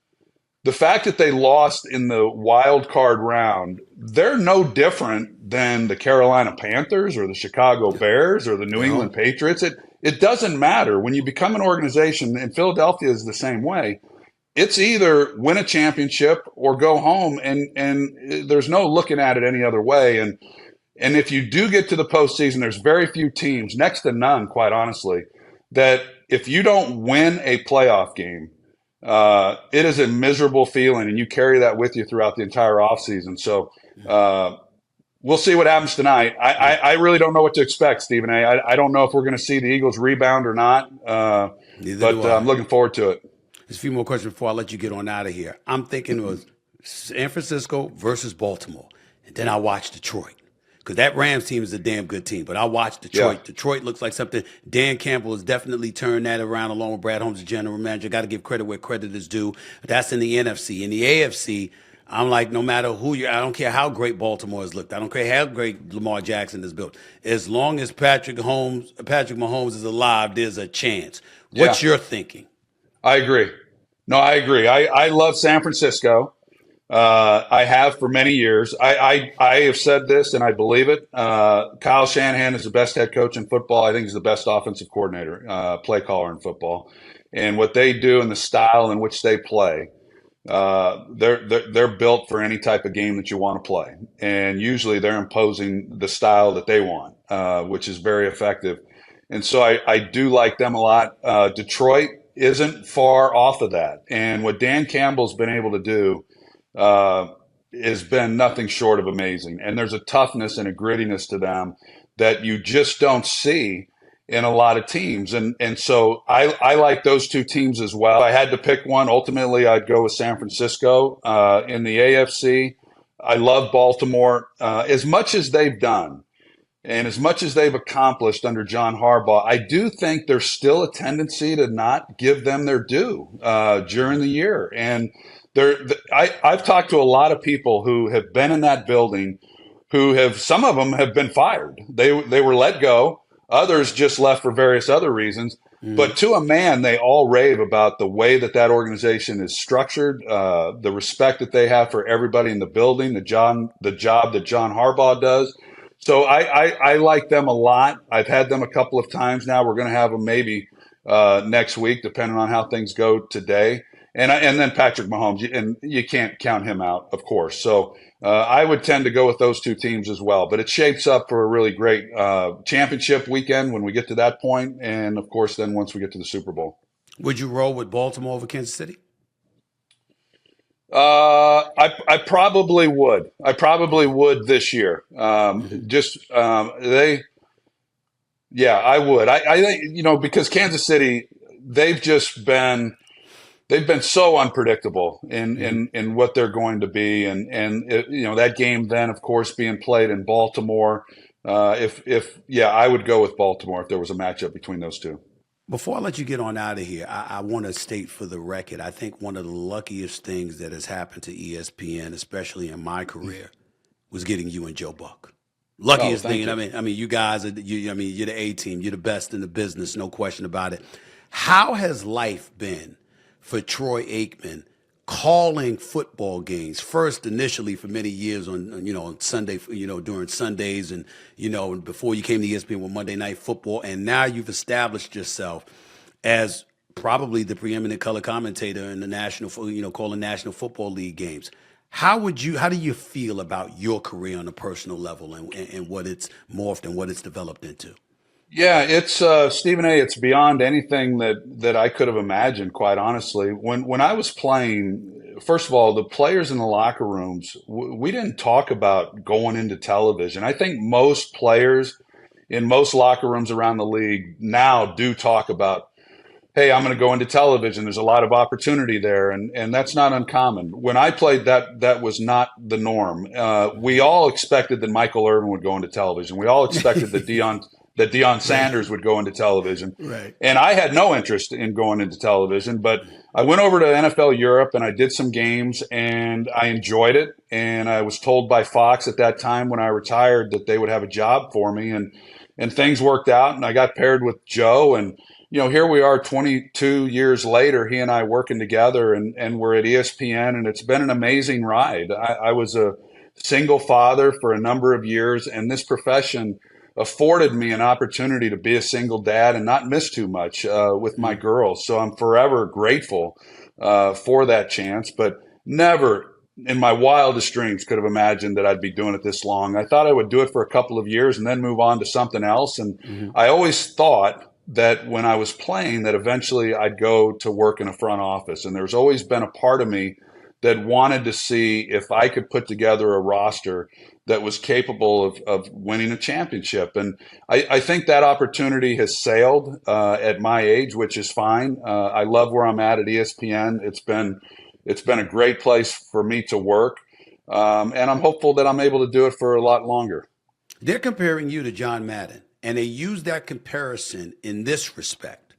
the fact that they lost in the wild card round, they're no different than the Carolina Panthers or the Chicago Bears or the New England Patriots. It doesn't matter. When you become an organization, and Philadelphia is the same way, it's either win a championship or go home, and there's no looking at it any other way. And if you do get to the postseason, there's very few teams, next to none, quite honestly, that if you don't win a playoff game, it is a miserable feeling, and you carry that with you throughout the entire offseason. So we'll see what happens tonight. I really don't know what to expect, Stephen A. I don't know if we're going to see the Eagles rebound or not, but I'm looking forward to it. There's a few more questions before I let you get on out of here. I'm thinking it was San Francisco versus Baltimore, and then I watched Detroit. Because that Rams team is a damn good team. But I watched Detroit. Yeah. Detroit looks like something. Dan Campbell has definitely turned that around along with Brad Holmes, the general manager. Got to give credit where credit is due. That's in the NFC. In the AFC, I'm like, no matter who I don't care how great Baltimore has looked. I don't care how great Lamar Jackson has built. As long as Patrick Mahomes is alive, there's a chance. What's your thinking? I agree. No, I agree. I love San Francisco. I have for many years. I have said this and I believe it. Kyle Shanahan is the best head coach in football. I think he's the best offensive coordinator, play caller in football. And what they do and the style in which they play, they're built for any type of game that you want to play. And usually they're imposing the style that they want, which is very effective. And so I do like them a lot. Detroit isn't far off of that. And what Dan Campbell's been able to do has been nothing short of amazing. And there's a toughness and a grittiness to them that you just don't see in a lot of teams. And so I like those two teams as well. If I had to pick one, ultimately I'd go with San Francisco. In the AFC, I love Baltimore. As much as they've done and as much as they've accomplished under John Harbaugh, I do think there's still a tendency to not give them their due during the year. And I've talked to a lot of people who have been in that building who some of them have been fired. They were let go. Others just left for various other reasons. But to a man, they all rave about the way that organization is structured, the respect that they have for everybody in the building, the job that John Harbaugh does. So I like them a lot. I've had them a couple of times now. We're going to have them maybe next week, depending on how things go today. And then Patrick Mahomes, and you can't count him out, of course. So I would tend to go with those two teams as well. But it shapes up for a really great championship weekend when we get to that point, and of course, then once we get to the Super Bowl. Would you roll with Baltimore over Kansas City? I probably would. I probably would this year. I would. I think because Kansas City, they've been so unpredictable in what they're going to be, and that game then, of course, being played in Baltimore. I would go with Baltimore if there was a matchup between those two. Before I let you get on out of here, I want to state for the record, I think one of the luckiest things that has happened to ESPN, especially in my career, was getting you and Joe Buck. Luckiest thing. You. I mean, you guys are. You're the A team. You're the best in the business, no question about it. How has life been for Troy Aikman calling football games? First, initially for many years on Sunday, during Sundays and, before you came to ESPN with Monday Night Football. And now you've established yourself as probably the preeminent color commentator in the national, calling National Football League games. How do you feel about your career on a personal level and what it's morphed and what it's developed into? Yeah, it's Stephen A. It's beyond anything that I could have imagined, quite honestly. When I was playing, first of all, the players in the locker rooms, we didn't talk about going into television. I think most players in most locker rooms around the league now do talk about, hey, I'm going to go into television. There's a lot of opportunity there, and that's not uncommon. When I played, that was not the norm. We all expected that Michael Irvin would go into television. We all expected that Deion Sanders would go into television. Right. And I had no interest in going into television, but I went over to NFL Europe and I did some games and I enjoyed it. And I was told by Fox at that time when I retired that they would have a job for me, and things worked out and I got paired with Joe, and here we are 22 years later, he and I working together, and we're at ESPN, and it's been an amazing ride. I was a single father for a number of years, and this profession afforded me an opportunity to be a single dad and not miss too much with my girls. So I'm forever grateful for that chance, but never in my wildest dreams could have imagined that I'd be doing it this long. I thought I would do it for a couple of years and then move on to something else. And I always thought that when I was playing that eventually I'd go to work in a front office. And there's always been a part of me that wanted to see if I could put together a roster that was capable of winning a championship. And I think that opportunity has sailed at my age, which is fine. I love where I'm at ESPN. It's been a great place for me to work. And I'm hopeful that I'm able to do it for a lot longer. They're comparing you to John Madden, and they use that comparison in this respect.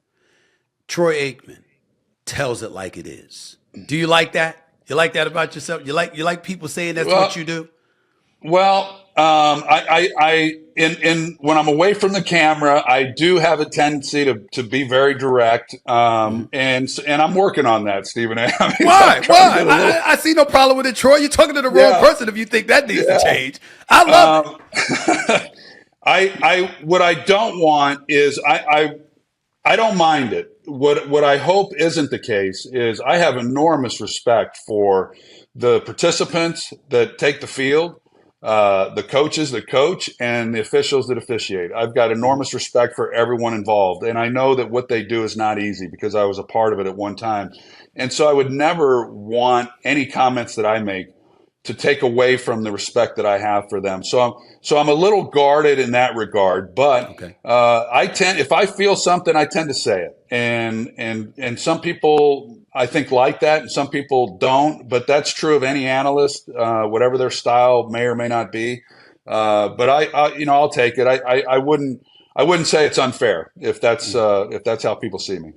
Troy Aikman tells it like it is. Do you like that? You like that about yourself? You like people saying that's what you do? Well, in when I'm away from the camera, I do have a tendency to be very direct, and I'm working on that, Stephen A. I mean, so I'm Why? trying to Why? get a little, I see no problem with it, Troy. You're talking to the wrong yeah, person if you think that needs to yeah. change. I love it. What I don't want is I don't mind it. What I hope isn't the case is I have enormous respect for the participants that take the field, the coaches that coach, and the officials that officiate. I've got enormous respect for everyone involved, and I know that what they do is not easy because I was a part of it at one time, and so I would never want any comments that I make to take away from the respect that I have for them. So I'm a little guarded in that regard, but Okay. I tend, if I feel something, I tend to say it, and some people I think like that, and some people don't. But that's true of any analyst, whatever their style may or may not be. But I'll take it. I wouldn't say it's unfair if that's how people see me.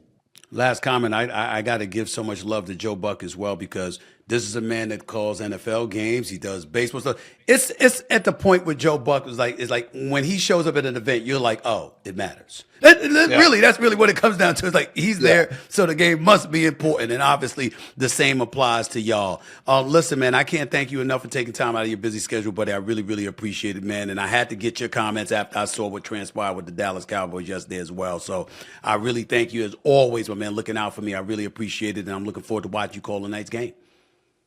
Last comment. I got to give so much love to Joe Buck as well because this is a man that calls NFL games. He does baseball stuff. It's at the point where Joe Buck is like, it's like when he shows up at an event, you're like, oh, it matters. Yeah. Really, that's really what it comes down to. It's like he's Yeah. there, so the game must be important, and obviously the same applies to y'all. Listen, man, I can't thank you enough for taking time out of your busy schedule, buddy. I really, really appreciate it, man. And I had to get your comments after I saw what transpired with the Dallas Cowboys yesterday as well. So I really thank you as always, my man, looking out for me. I really appreciate it, and I'm looking forward to watching you call tonight's game.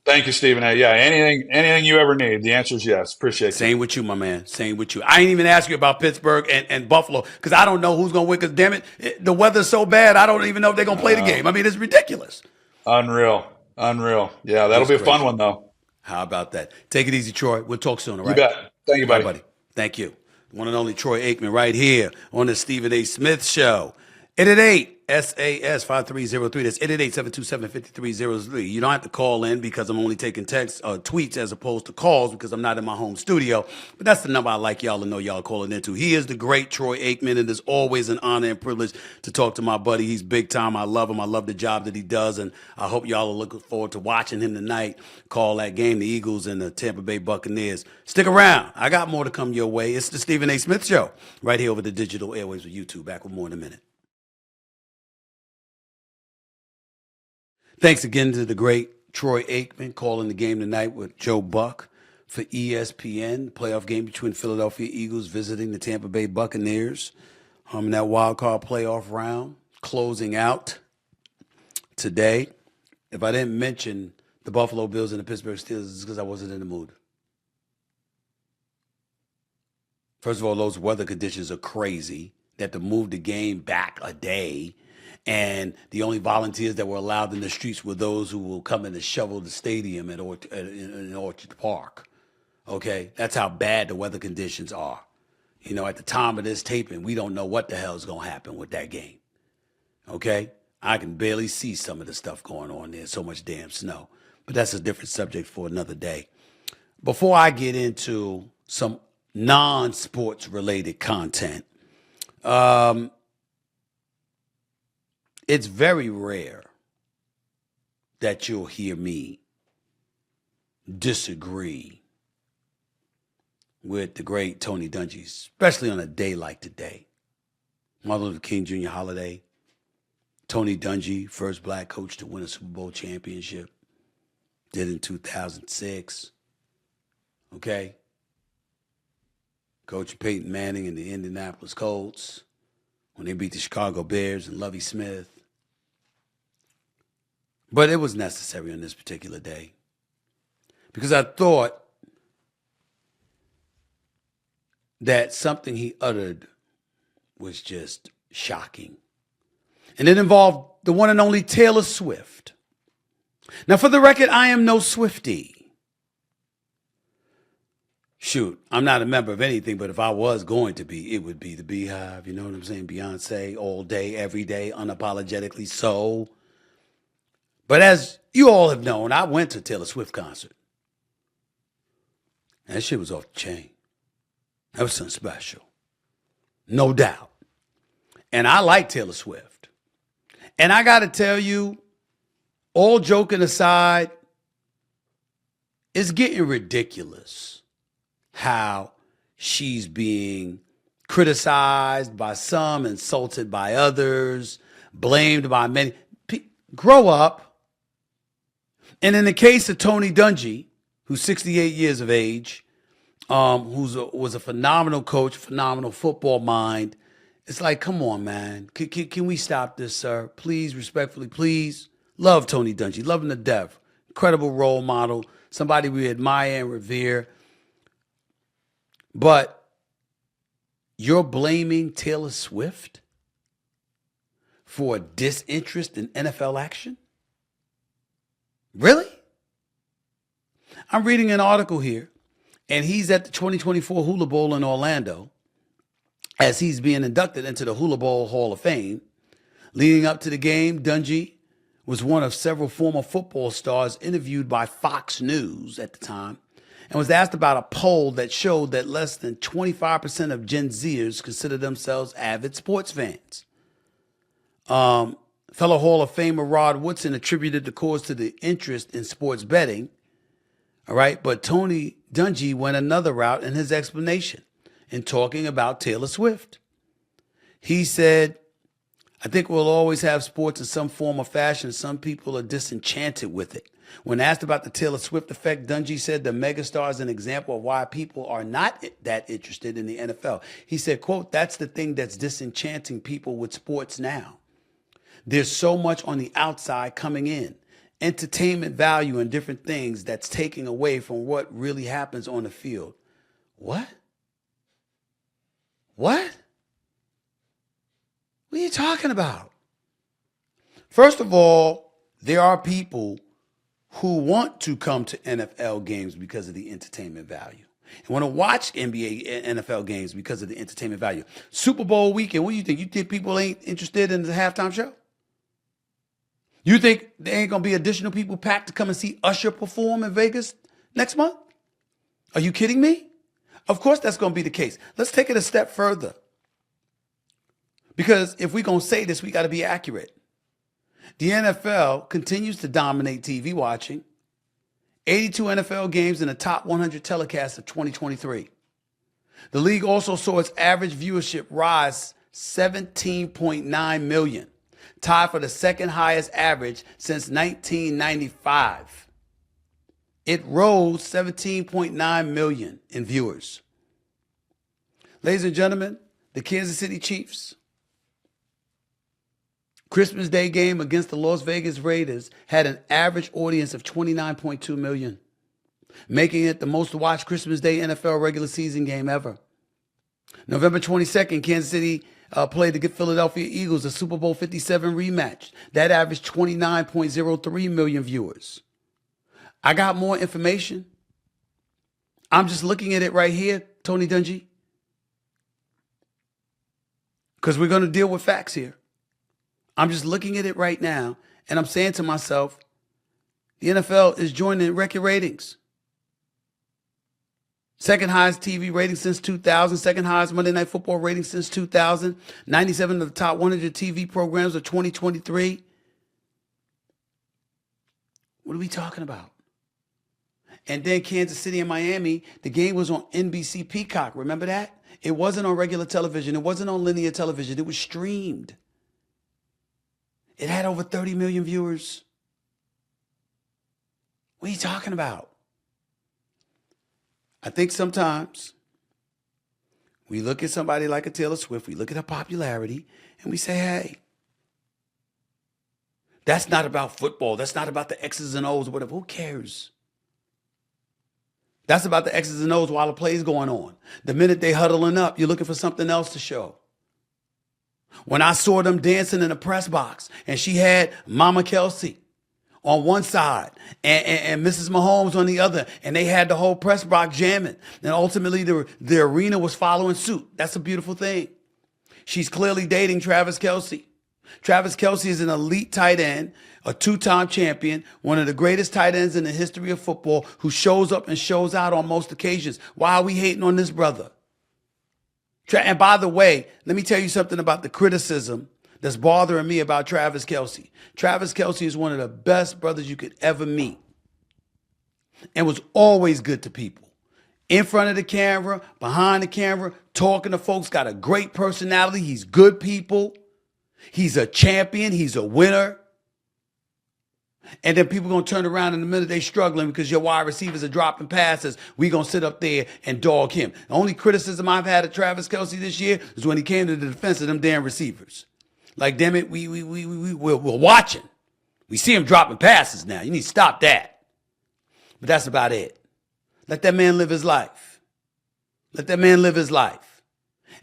Thank you, Stephen A. Yeah, anything you ever need, the answer is yes. Appreciate you. Same with you, my man. Same with you. I ain't even ask you about Pittsburgh and Buffalo because I don't know who's going to win because, damn it, the weather's so bad, I don't even know if they're going to play the game. I mean, it's ridiculous. Unreal. Yeah, that'll It's be a fun crazy. one, though. How about that? Take it easy, Troy. We'll talk soon, all You right? bet. Thank you, All right, buddy. buddy. Thank you. One and only Troy Aikman right here on the Stephen A. Smith Show. 888-SAS-5303. That's 888-727-5303. You don't have to call in because I'm only taking texts or tweets as opposed to calls because I'm not in my home studio. But that's the number I like y'all to know y'all calling into. He is the great Troy Aikman, and it's always an honor and privilege to talk to my buddy. He's big time. I love him. I love the job that he does, and I hope y'all are looking forward to watching him tonight call that game, the Eagles and the Tampa Bay Buccaneers. Stick around. I got more to come your way. It's the Stephen A. Smith Show right here over the digital airwaves of YouTube. Back with more in a minute. Thanks again to the great Troy Aikman calling the game tonight with Joe Buck for ESPN. Playoff game between Philadelphia Eagles visiting the Tampa Bay Buccaneers. In that wild card playoff round, closing out today. If I didn't mention the Buffalo Bills and the Pittsburgh Steelers, it's because I wasn't in the mood. First of all, those weather conditions are crazy. They have to move the game back a day. And the only volunteers that were allowed in the streets were those who will come in and shovel the stadium in Orchard Park. Okay? That's how bad the weather conditions are. You know, at the time of this taping, we don't know what the hell is going to happen with that game. Okay? I can barely see some of the stuff going on there. So much damn snow. But that's a different subject for another day. Before I get into some non-sports related content, it's very rare that you'll hear me disagree with the great Tony Dungy, especially on a day like today. Martin Luther King Jr. holiday. Tony Dungy, first black coach to win a Super Bowl championship. Did in 2006. Okay? Coach Peyton Manning and the Indianapolis Colts when they beat the Chicago Bears and Lovie Smith. But it was necessary on this particular day because I thought that something he uttered was just shocking. And it involved the one and only Taylor Swift. Now, for the record, I am no Swiftie. Shoot, I'm not a member of anything, but if I was going to be, it would be the Beehive. You know what I'm saying? Beyonce, all day, every day, unapologetically so. But as you all have known, I went to Taylor Swift concert. That shit was off the chain. That was something special. No doubt. And I like Taylor Swift. And I got to tell you, all joking aside, it's getting ridiculous how she's being criticized by some, insulted by others, blamed by many. Grow up. And in the case of Tony Dungy, who's 68 years of age, was a phenomenal coach, phenomenal football mind. It's like, come on, man. Can we stop this, sir? Please, respectfully, please. Love Tony Dungy. Love him to death. Incredible role model. Somebody we admire and revere. But you're blaming Taylor Swift for disinterest in NFL action? Really? I'm reading an article here, and he's at the 2024 Hula Bowl in Orlando as he's being inducted into the Hula Bowl Hall of Fame. Leading up to the game, Dungy was one of several former football stars interviewed by Fox News at the time and was asked about a poll that showed that less than 25% of Gen Zers consider themselves avid sports fans. Fellow Hall of Famer Rod Woodson attributed the cause to the interest in sports betting. All right, but Tony Dungy went another route in his explanation in talking about Taylor Swift. He said, I think we'll always have sports in some form or fashion. Some people are disenchanted with it. When asked about the Taylor Swift effect, Dungy said the megastar is an example of why people are not that interested in the NFL. He said, quote, that's the thing that's disenchanting people with sports now. There's so much on the outside coming in. Entertainment value and different things that's taking away from what really happens on the field. What? What? What are you talking about? First of all, there are people who want to come to NFL games because of the entertainment value and want to watch NBA, NFL games because of the entertainment value. Super Bowl weekend, what do you think? You think people ain't interested in the halftime show? You think there ain't going to be additional people packed to come and see Usher perform in Vegas next month? Are you kidding me? Of course that's going to be the case. Let's take it a step further. Because if we're going to say this, we got to be accurate. The NFL continues to dominate TV watching. 82 NFL games in the top 100 telecasts of 2023. The league also saw its average viewership rise 17.9 million. Tied for the second highest average since 1995. It rose 17.9 million in viewers. Ladies and gentlemen, the Kansas City Chiefs Christmas Day game against the Las Vegas Raiders had an average audience of 29.2 million, making it the most watched Christmas Day NFL regular season game ever. November 22nd, Kansas City played the Philadelphia Eagles, a Super Bowl 57 rematch. That averaged 29.03 million viewers. I got more information. I'm just looking at it right here, Tony Dungy, because we're going to deal with facts here. I'm just looking at it right now, and I'm saying to myself, the NFL is joining record ratings. Second highest TV rating since 2000. Second highest Monday Night Football rating since 2000. 97 of the top 100 TV programs of 2023. What are we talking about? And then Kansas City and Miami, the game was on NBC Peacock. Remember that? It wasn't on regular television. It wasn't on linear television. It was streamed. It had over 30 million viewers. What are you talking about? I think sometimes we look at somebody like a Taylor Swift, we look at her popularity, and we say, hey, that's not about football. That's not about the X's and O's or whatever. Who cares? That's about the X's and O's while the play's going on. The minute they huddling up, you're looking for something else to show. When I saw them dancing in the press box and she had Mama Kelsey on one side and Mrs. Mahomes on the other, and they had the whole press box jamming, and ultimately the arena was following suit. That's a beautiful thing. She's clearly dating Travis Kelce. Travis Kelce is an elite tight end, a two-time champion, one of the greatest tight ends in the history of football, who shows up and shows out on most occasions. Why are we hating on this brother? And by the way, let me tell you something about the criticism that's bothering me about Travis Kelce. Travis Kelce is one of the best brothers you could ever meet and was always good to people. in front of the camera, behind the camera, talking to folks, got a great personality. He's good people. He's a champion. He's a winner. And then people going to turn around in the minute they struggling because your wide receivers are dropping passes. We going to sit up there and dog him. The only criticism I've had of Travis Kelce this year is when he came to the defense of them damn receivers. Like, damn it, we're watching. We see him dropping passes now. You need to stop that. But that's about it. Let that man live his life. Let that man live his life.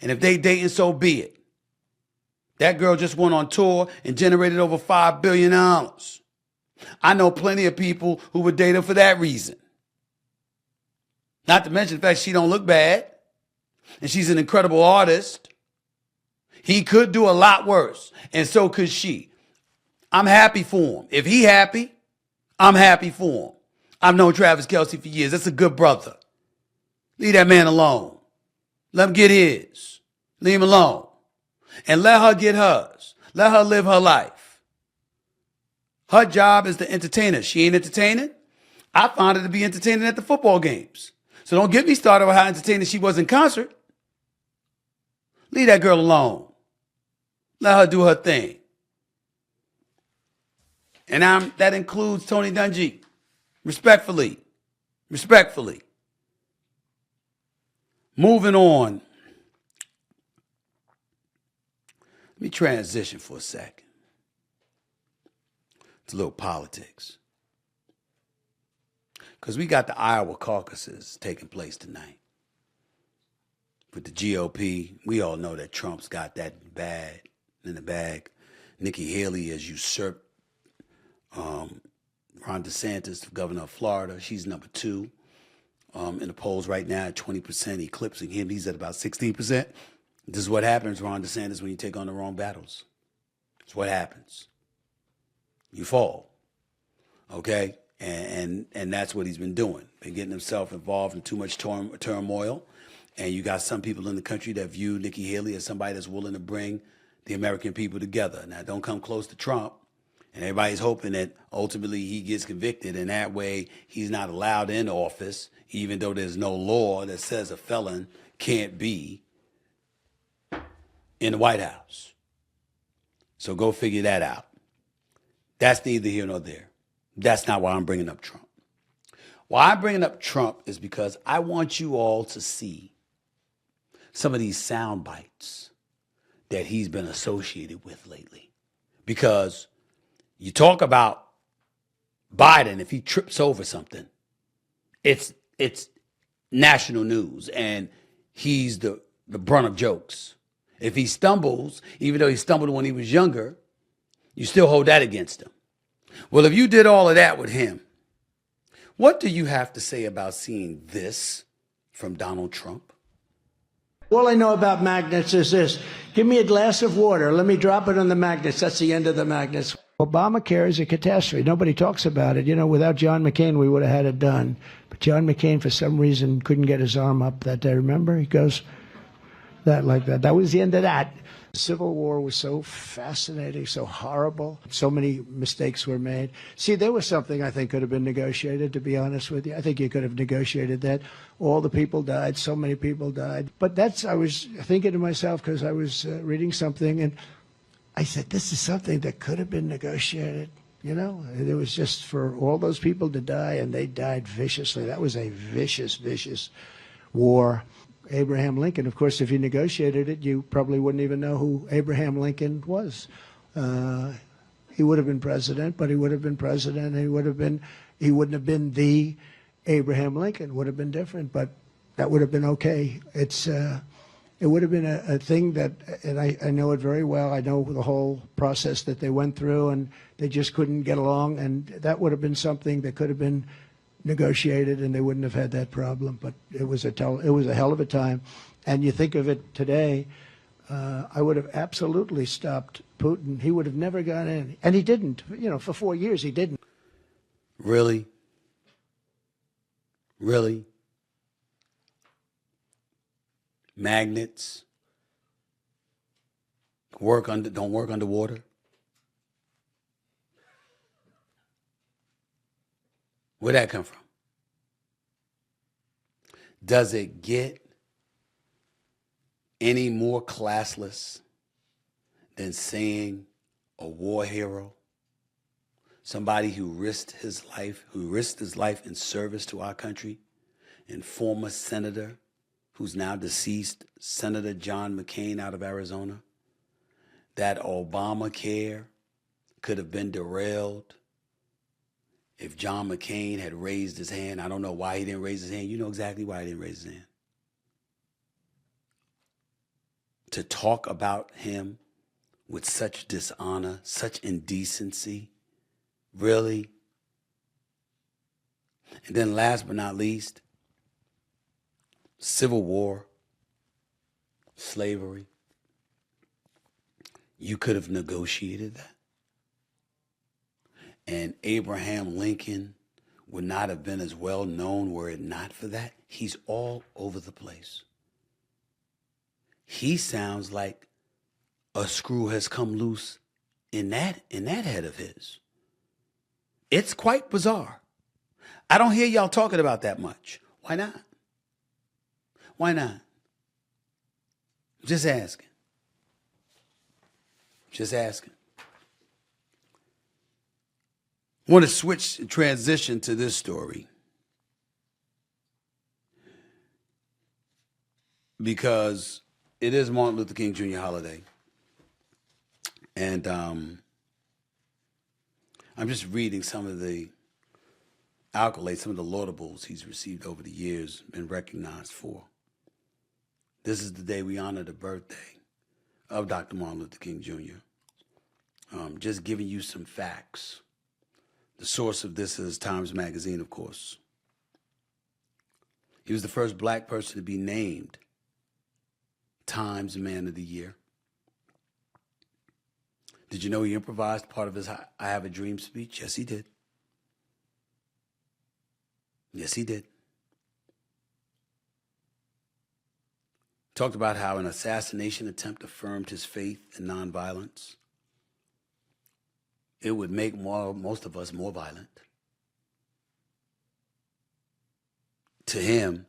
And if they dating, so be it. That girl just went on tour and generated over $5 billion. I know plenty of people who would date her for that reason. Not to mention the fact she don't look bad. And she's an incredible artist. He could do a lot worse. And so could she. I'm happy for him. If he happy, I'm happy for him. I've known Travis Kelce for years. That's a good brother. Leave that man alone. Let him get his. Leave him alone. And let her get hers. Let her live her life. Her job is to entertain us. She ain't entertaining. I found her to be entertaining at the football games. So don't get me started with how entertaining she was in concert. Leave that girl alone. Let her do her thing. And that includes Tony Dungy. Respectfully. Respectfully. Moving on. Let me transition for a second. It's a little politics. Because we got the Iowa caucuses taking place tonight. With the GOP, we all know that Trump's got that in the bag. Nikki Haley has usurped Ron DeSantis, the governor of Florida. She's number 2 in the polls right now at 20%, eclipsing him. He's at about 16%. This is what happens, Ron DeSantis, when you take on the wrong battles. It's what happens. You fall. Okay? And that's what he's been doing. Been getting himself involved in too much turmoil. And you got some people in the country that view Nikki Haley as somebody that's willing to bring the American people together. Now, don't come close to Trump. And everybody's hoping that ultimately he gets convicted, and that way he's not allowed in office, even though there's no law that says a felon can't be in the White House. So go figure that out. That's neither here nor there. That's not why I'm bringing up Trump. Why I'm bringing up Trump is because I want you all to see some of these sound bites that he's been associated with lately. Because you talk about Biden, if he trips over something, it's national news, and he's the brunt of jokes. If he stumbles, even though he stumbled when he was younger, you still hold that against him. Well, if you did all of that with him, what do you have to say about seeing this from Donald Trump? All I know about magnets is this. Give me a glass of water. Let me drop it on the magnets. That's the end of the magnets. Obamacare is a catastrophe. Nobody talks about it. You know, without John McCain, we would have had it done. But John McCain, for some reason, couldn't get his arm up that day. Remember? He goes like that. That was the end of that. The Civil War was so fascinating, so horrible. So many mistakes were made. See, there was something I think could have been negotiated, to be honest with you. I think you could have negotiated that. All the people died. So many people died. But I was thinking to myself, because I was reading something, and I said, this is something that could have been negotiated. You know, it was just for all those people to die, and they died viciously. That was a vicious, vicious war. Abraham Lincoln, of course, if you negotiated it, you probably wouldn't even know who Abraham Lincoln was. He would have been president, but he would have been president, and he wouldn't have been the Abraham Lincoln. Would have been different, but that would have been okay. It would have been a thing that, and I know it very well. I know the whole process that they went through, and they just couldn't get along, and that would have been something that could have been negotiated, and they wouldn't have had that problem. But it was a hell of a time. And you think of it today, I would have absolutely stopped Putin. He would have never gone in, and he didn't. You know, for 4 years he didn't. Really? Really? Magnets don't work underwater? Where'd that come from? Does it get any more classless than saying a war hero? Somebody who risked his life in service to our country, and former senator who's now deceased, Senator John McCain out of Arizona, that Obamacare could have been derailed if John McCain had raised his hand. I don't know why he didn't raise his hand. You know exactly why he didn't raise his hand. To talk about him with such dishonor, such indecency, really? And then last but not least, Civil War, slavery. You could have negotiated that. And Abraham Lincoln would not have been as well known were it not for that. He's all over the place. He sounds like a screw has come loose in that head of his. It's quite bizarre. I don't hear y'all talking about that much. Why not? Why not? Just asking. Just asking. I want to switch and transition to this story because it is Martin Luther King Jr. holiday. And I'm just reading some of the accolades, some of the laudables he's received over the years, been recognized for. This is the day we honor the birthday of Dr. Martin Luther King Jr. Just giving you some facts. The source of this is Times Magazine, of course. He was the first black person to be named Times Man of the Year. Did you know he improvised part of his I Have a Dream speech? Yes, he did. Yes, he did. Talked about how an assassination attempt affirmed his faith in nonviolence. It would make most of us more violent. To him,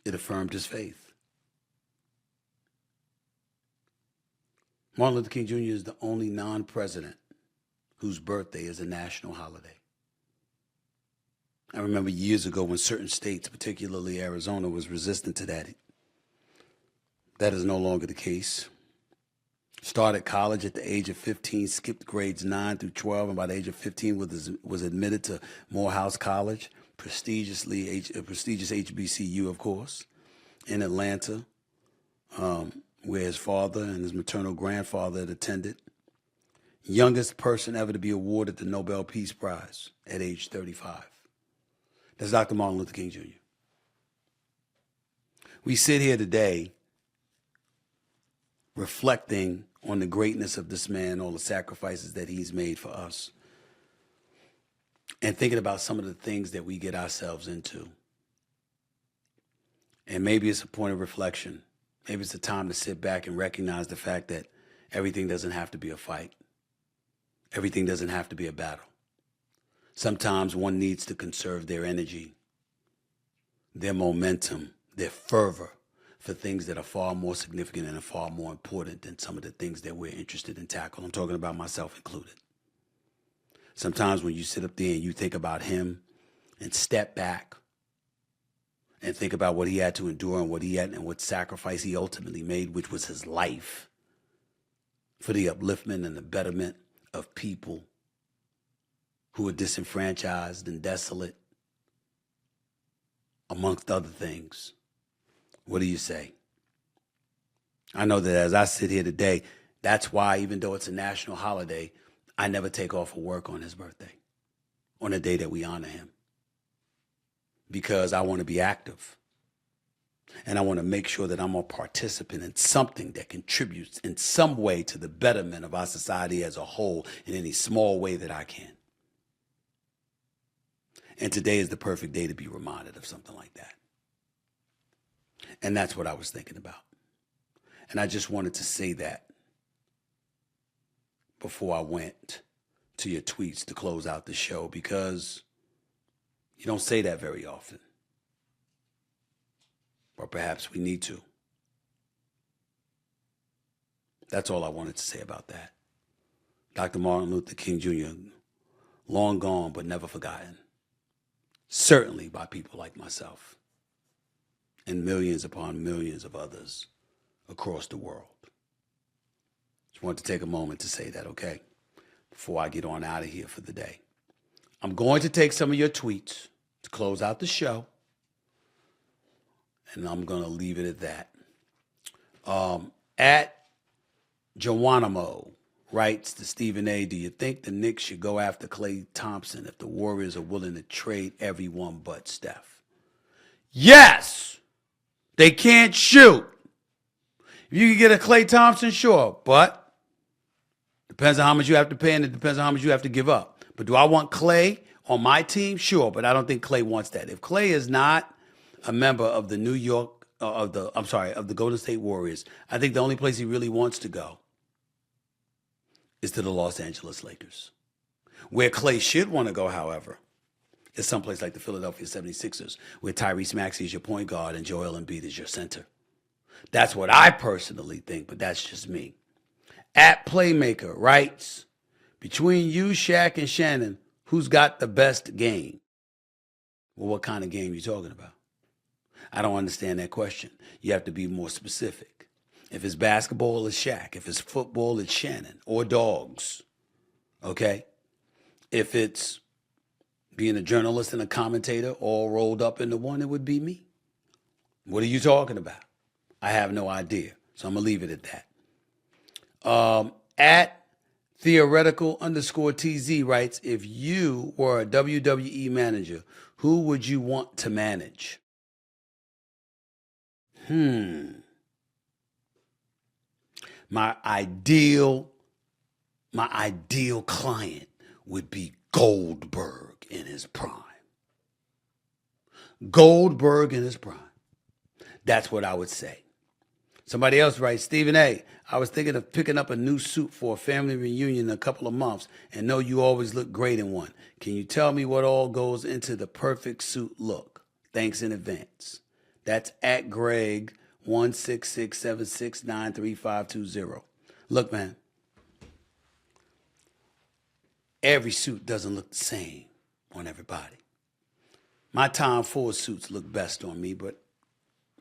it affirmed his faith. Martin Luther King Jr. is the only non-president whose birthday is a national holiday. I remember years ago when certain states, particularly Arizona, was resistant to that. That is no longer the case. Started college at the age of 15, skipped grades 9 through 12, and by the age of 15 was admitted to Morehouse College, prestigious HBCU, of course, in Atlanta, where his father and his maternal grandfather had attended. Youngest person ever to be awarded the Nobel Peace Prize at age 35. That's Dr. Martin Luther King Jr. We sit here today reflecting on the greatness of this man, all the sacrifices that he's made for us, and thinking about some of the things that we get ourselves into. And maybe it's a point of reflection. Maybe it's a time to sit back and recognize the fact that everything doesn't have to be a fight. Everything doesn't have to be a battle. Sometimes one needs to conserve their energy, their momentum, their fervor for things that are far more significant and are far more important than some of the things that we're interested in tackling. I'm talking about myself included. Sometimes when you sit up there and you think about him and step back and think about what he had to endure and what sacrifice he ultimately made, which was his life, for the upliftment and the betterment of people who are disenfranchised and desolate, amongst other things. What do you say? I know that as I sit here today, that's why, even though it's a national holiday, I never take off of work on his birthday, on the day that we honor him, because I want to be active. And I want to make sure that I'm a participant in something that contributes in some way to the betterment of our society as a whole in any small way that I can. And today is the perfect day to be reminded of something like that. And that's what I was thinking about. And I just wanted to say that before I went to your tweets to close out the show, because you don't say that very often. or perhaps we need to. That's all I wanted to say about that. Dr. Martin Luther King Jr., long gone but never forgotten. Certainly by people like myself and millions upon millions of others across the world. Just want to take a moment to say that, okay? Before I get on out of here for the day. I'm going to take some of your tweets to close out the show, and I'm going to leave it at that. At Geronimo writes to Stephen A., do you think the Knicks should go after Klay Thompson if the Warriors are willing to trade everyone but Steph? Yes! They can't shoot. If you can get a Klay Thompson, sure, but depends on how much you have to pay and it depends on how much you have to give up. But do I want Klay on my team? Sure, but I don't think Klay wants that. If Klay is not a member of the of the Golden State Warriors, I think the only place he really wants to go is to the Los Angeles Lakers. Where Klay should want to go, however, is someplace like the Philadelphia 76ers, where Tyrese Maxey is your point guard and Joel Embiid is your center. That's what I personally think, but that's just me. At Playmaker writes, between you, Shaq, and Shannon, who's got the best game? Well, what kind of game are you talking about? I don't understand that question. You have to be more specific. If it's basketball, it's Shaq. If it's football, it's Shannon or dogs. Okay? If it's being a journalist and a commentator all rolled up into one, it would be me. What are you talking about? I have no idea. So I'm going to leave it at that. At theoretical_TZ writes, if you were a WWE manager, who would you want to manage? My ideal client would be Goldberg in his prime. Goldberg in his prime. That's what I would say. Somebody else writes, Stephen A., I was thinking of picking up a new suit for a family reunion in a couple of months and know you always look great in one. Can you tell me what all goes into the perfect suit look? Thanks in advance. That's at Greg 16676935520. Look, man, every suit doesn't look the same on everybody. My Tom Ford suits look best on me, but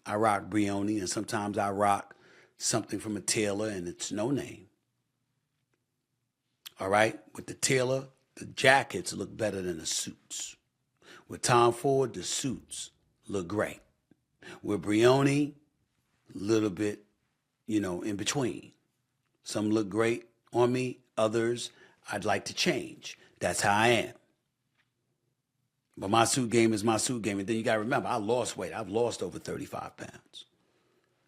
I rock Brioni, and sometimes I rock something from a tailor, and it's no name. All right? With the tailor, the jackets look better than the suits. With Tom Ford, the suits look great. With Brioni, a little bit, in between. Some look great on me. Others, I'd like to change. That's how I am. But my suit game is my suit game. And then you got to remember, I lost weight. I've lost over 35 pounds.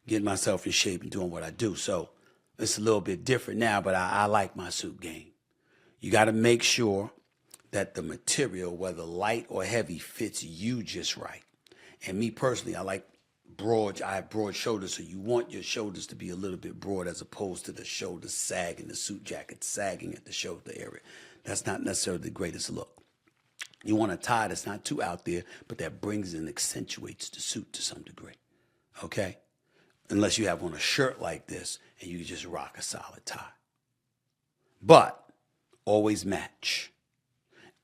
Getting myself in shape and doing what I do. So it's a little bit different now, but I like my suit game. You got to make sure that the material, whether light or heavy, fits you just right. And me personally, I like broad. I have broad shoulders, so you want your shoulders to be a little bit broad as opposed to the shoulders sagging, the suit jacket sagging at the shoulder area. That's not necessarily the greatest look. You want a tie that's not too out there, but that brings and accentuates the suit to some degree, okay? Unless you have on a shirt like this and you just rock a solid tie. But always match.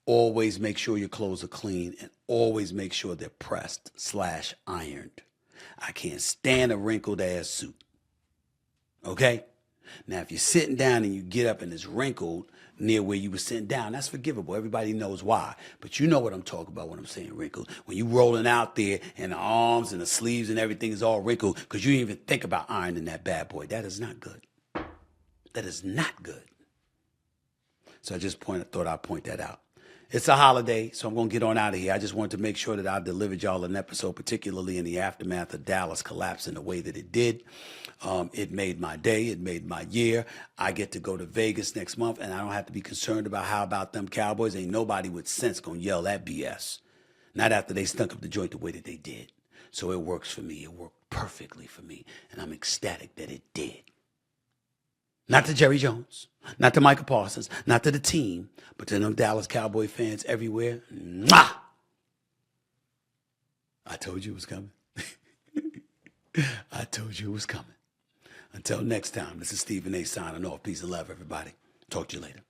Always make sure your clothes are clean and always make sure they're pressed/ironed. I can't stand a wrinkled ass suit, okay? Now, if you're sitting down and you get up and it's wrinkled near where you were sitting down, that's forgivable. Everybody knows why. But you know what I'm talking about when I'm saying wrinkled. When you rolling out there and the arms and the sleeves and everything is all wrinkled because you didn't even think about ironing that bad boy. That is not good. That is not good. So I just thought I'd point that out. It's a holiday, so I'm going to get on out of here. I just wanted to make sure that I delivered y'all an episode, particularly in the aftermath of Dallas collapsing the way that it did. It made my day. It made my year. I get to go to Vegas next month, and I don't have to be concerned about how about them Cowboys. Ain't nobody with sense going to yell that BS. Not after they stunk up the joint the way that they did. So it works for me. It worked perfectly for me, and I'm ecstatic that it did. Not to Jerry Jones, not to Micah Parsons, not to the team, but to them Dallas Cowboy fans everywhere. Mwah! I told you it was coming. I told you it was coming. Until next time, this is Stephen A. signing off. Peace and love, everybody. Talk to you later.